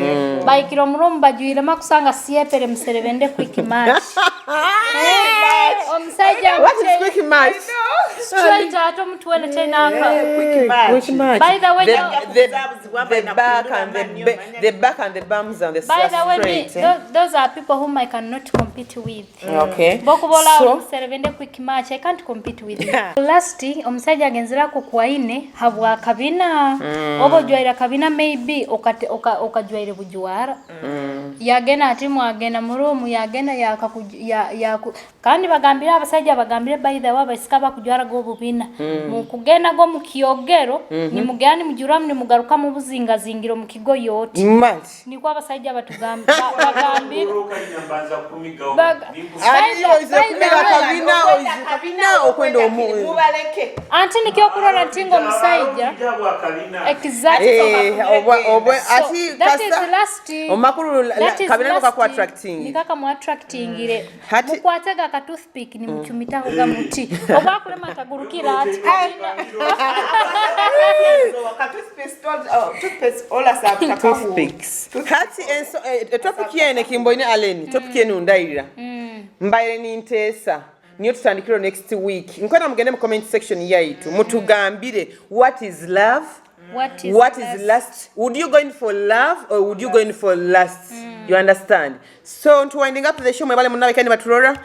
Bayikiro muromu bajwire makusanga siepere mserebende quick match. Omusajja what is quick match? Straight ato mtuwele tena quick match. By the way, the back and the bums and the by the way, straight. those are people whom I cannot compete with. Okay. Bokubola So mserevende quick match, I can't compete with you. Lasti omusajja agenzera ku kwaine habwa kabina obo jwaira kabina maybe okajwaire bujwara yagena ati mwagena murumu yagena ya kandi bagambira abasajja bagambire by the way basikaba kujwara go bubina mukugena go mukiyogero ni mugani mujuramu ni mugaruka mu buzinga zingiro mu kigo yoti ni kwa abasajja batugamba bagambira kabina okwenda omuntu mubaleke anti nikyo kurora ntingo musajja exactly ati kasa omakuru kabina ko kwa attracting nikaka mu attracting ile mukwatega ka toothpick ni mchumita ga muti obakule matagurukira ati toothpaste ola sabta toothpicks kati enso topic yene kimboine Allen topic yene undaira mbaire ni ntesa niyo tutandikiro next week nkona mugende mu comment section yaitu mutugambire what is love. What is lust? Would you go in for love or would you go in for lust? You understand? So to winding up the show mwebale munawe kandi baturora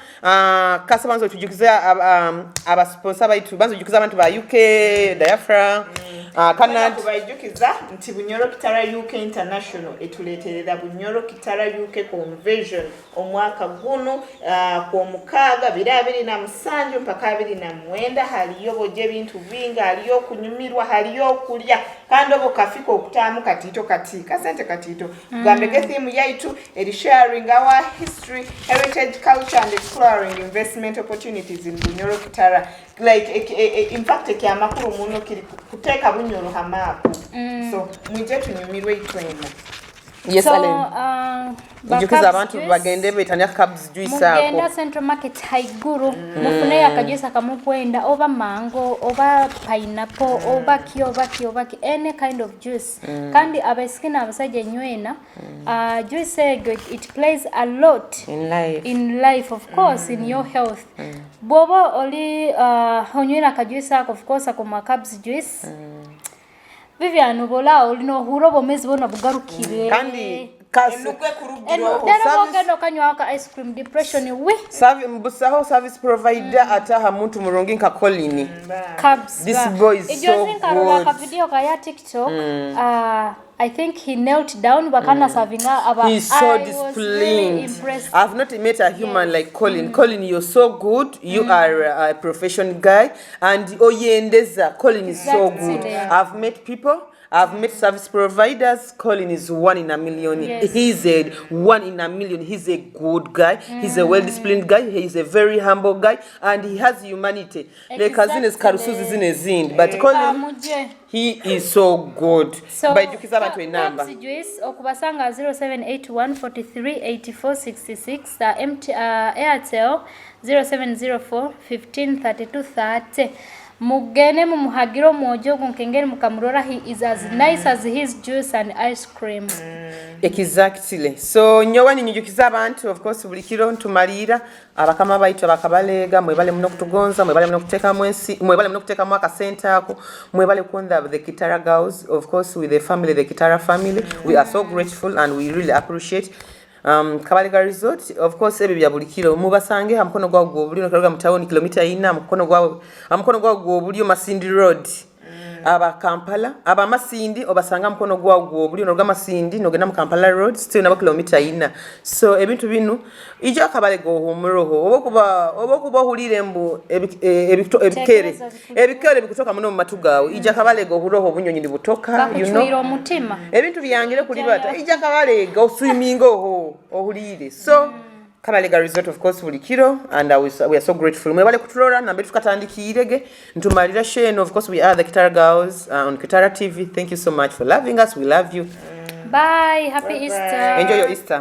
kasa banzo tujukiza aba sponsor baitu banzo jukiza abantu ba UK Diaphragm Canada kubajukiza nti Bunyoro Kitara UK International etuleterera Bunyoro Kitara UK Convention omwaka guno kwa mukaga 2027 mpaka 2029 haliyo boje bintu binga haliyo kunyumirwa haliyo kulya kandi obo kafiko okutamu katito katika sente katito gambege theme yaitu sharing our history, heritage, culture and exploring investment opportunities in Bunyoro Kitara. Like in fact ekyamakuru muno kiri kuteka Bunyoro hamapu. So mwije tunyumirwe itwena. Yes, so Alen. Njukiza abantu bagende betanya cabs juice ako. Mugenda Central Market haiguru mufune akajuice kamukwenda oba mango oba pineapple oba ki any kind of juice kandi abasikina abasajja nywena juice it plays a lot in life of course in your health bobo oli onywena akajuice ako of course akoma cabs juice Vivian bola olino hurobo mezi bona bugarukire kandi ice cream depression we service provider ataha muntu mulungi nka Colin Cabs this boy is so good ka video ka ya TikTok I think he knelt down bakana serving aba he's so disciplined. I've not met a human like Colin. Colin, you're so good. You are a professional guy and oyendeza Colin is so good. I've met people, I've met service providers. Colin is 1 in a million. Yes. He's a 1 in a million. He's a good guy. He's a well-disciplined guy. He's a very humble guy, and he has humanity. Like cousin is Karusuzi Zinezind, but Colin, he is so good. So, by jukiza abantu enamba. Juice okubasanga 0781 43 84 66 Airtel 0704 15 32 30. Mugene mumuhagiro mojo kunkengeni mukamurora he is as nice as his juice and ice cream. Exactly. So nyowani nyujukiza abantu of course buli kiro ntumalira abakama baitu abakabalega mwebale muno kutugonza mwebale muno kuteka mwensi mwebale muno kuteka mwaka center ako mwebale kuonda the Kitara girls of course with the family the Kitara family we are so grateful and we really appreciate Kabalega Resort of course ebe bya buli kiro mubasange amukono gwa gwo buli no karuga mutawoni kilomita 4 amukono gwa gwo buli Masindi Road aba Kampala aba Masindi obasanga mukono gwa gwo buli no Masindi no gena mu Kampala Road still na kilomita 4 so ebintu binu ija Kabalega ohumuroho obokuba hulire mbu ebikere bikutoka muno mu matugawo ija Kabalega ohuroho bunyonyi butoka you know ebintu byangire kuli bata ija Kabalega oswimming ohulire so Kabalega Resort of course buli kiro and we are so grateful mwebale kutulora nambe tukatandikirege ntumalira sheno of course we are the Kitara girls on Kitara TV. Thank you so much for loving us. We love you. Bye. Happy Easter. Enjoy your Easter.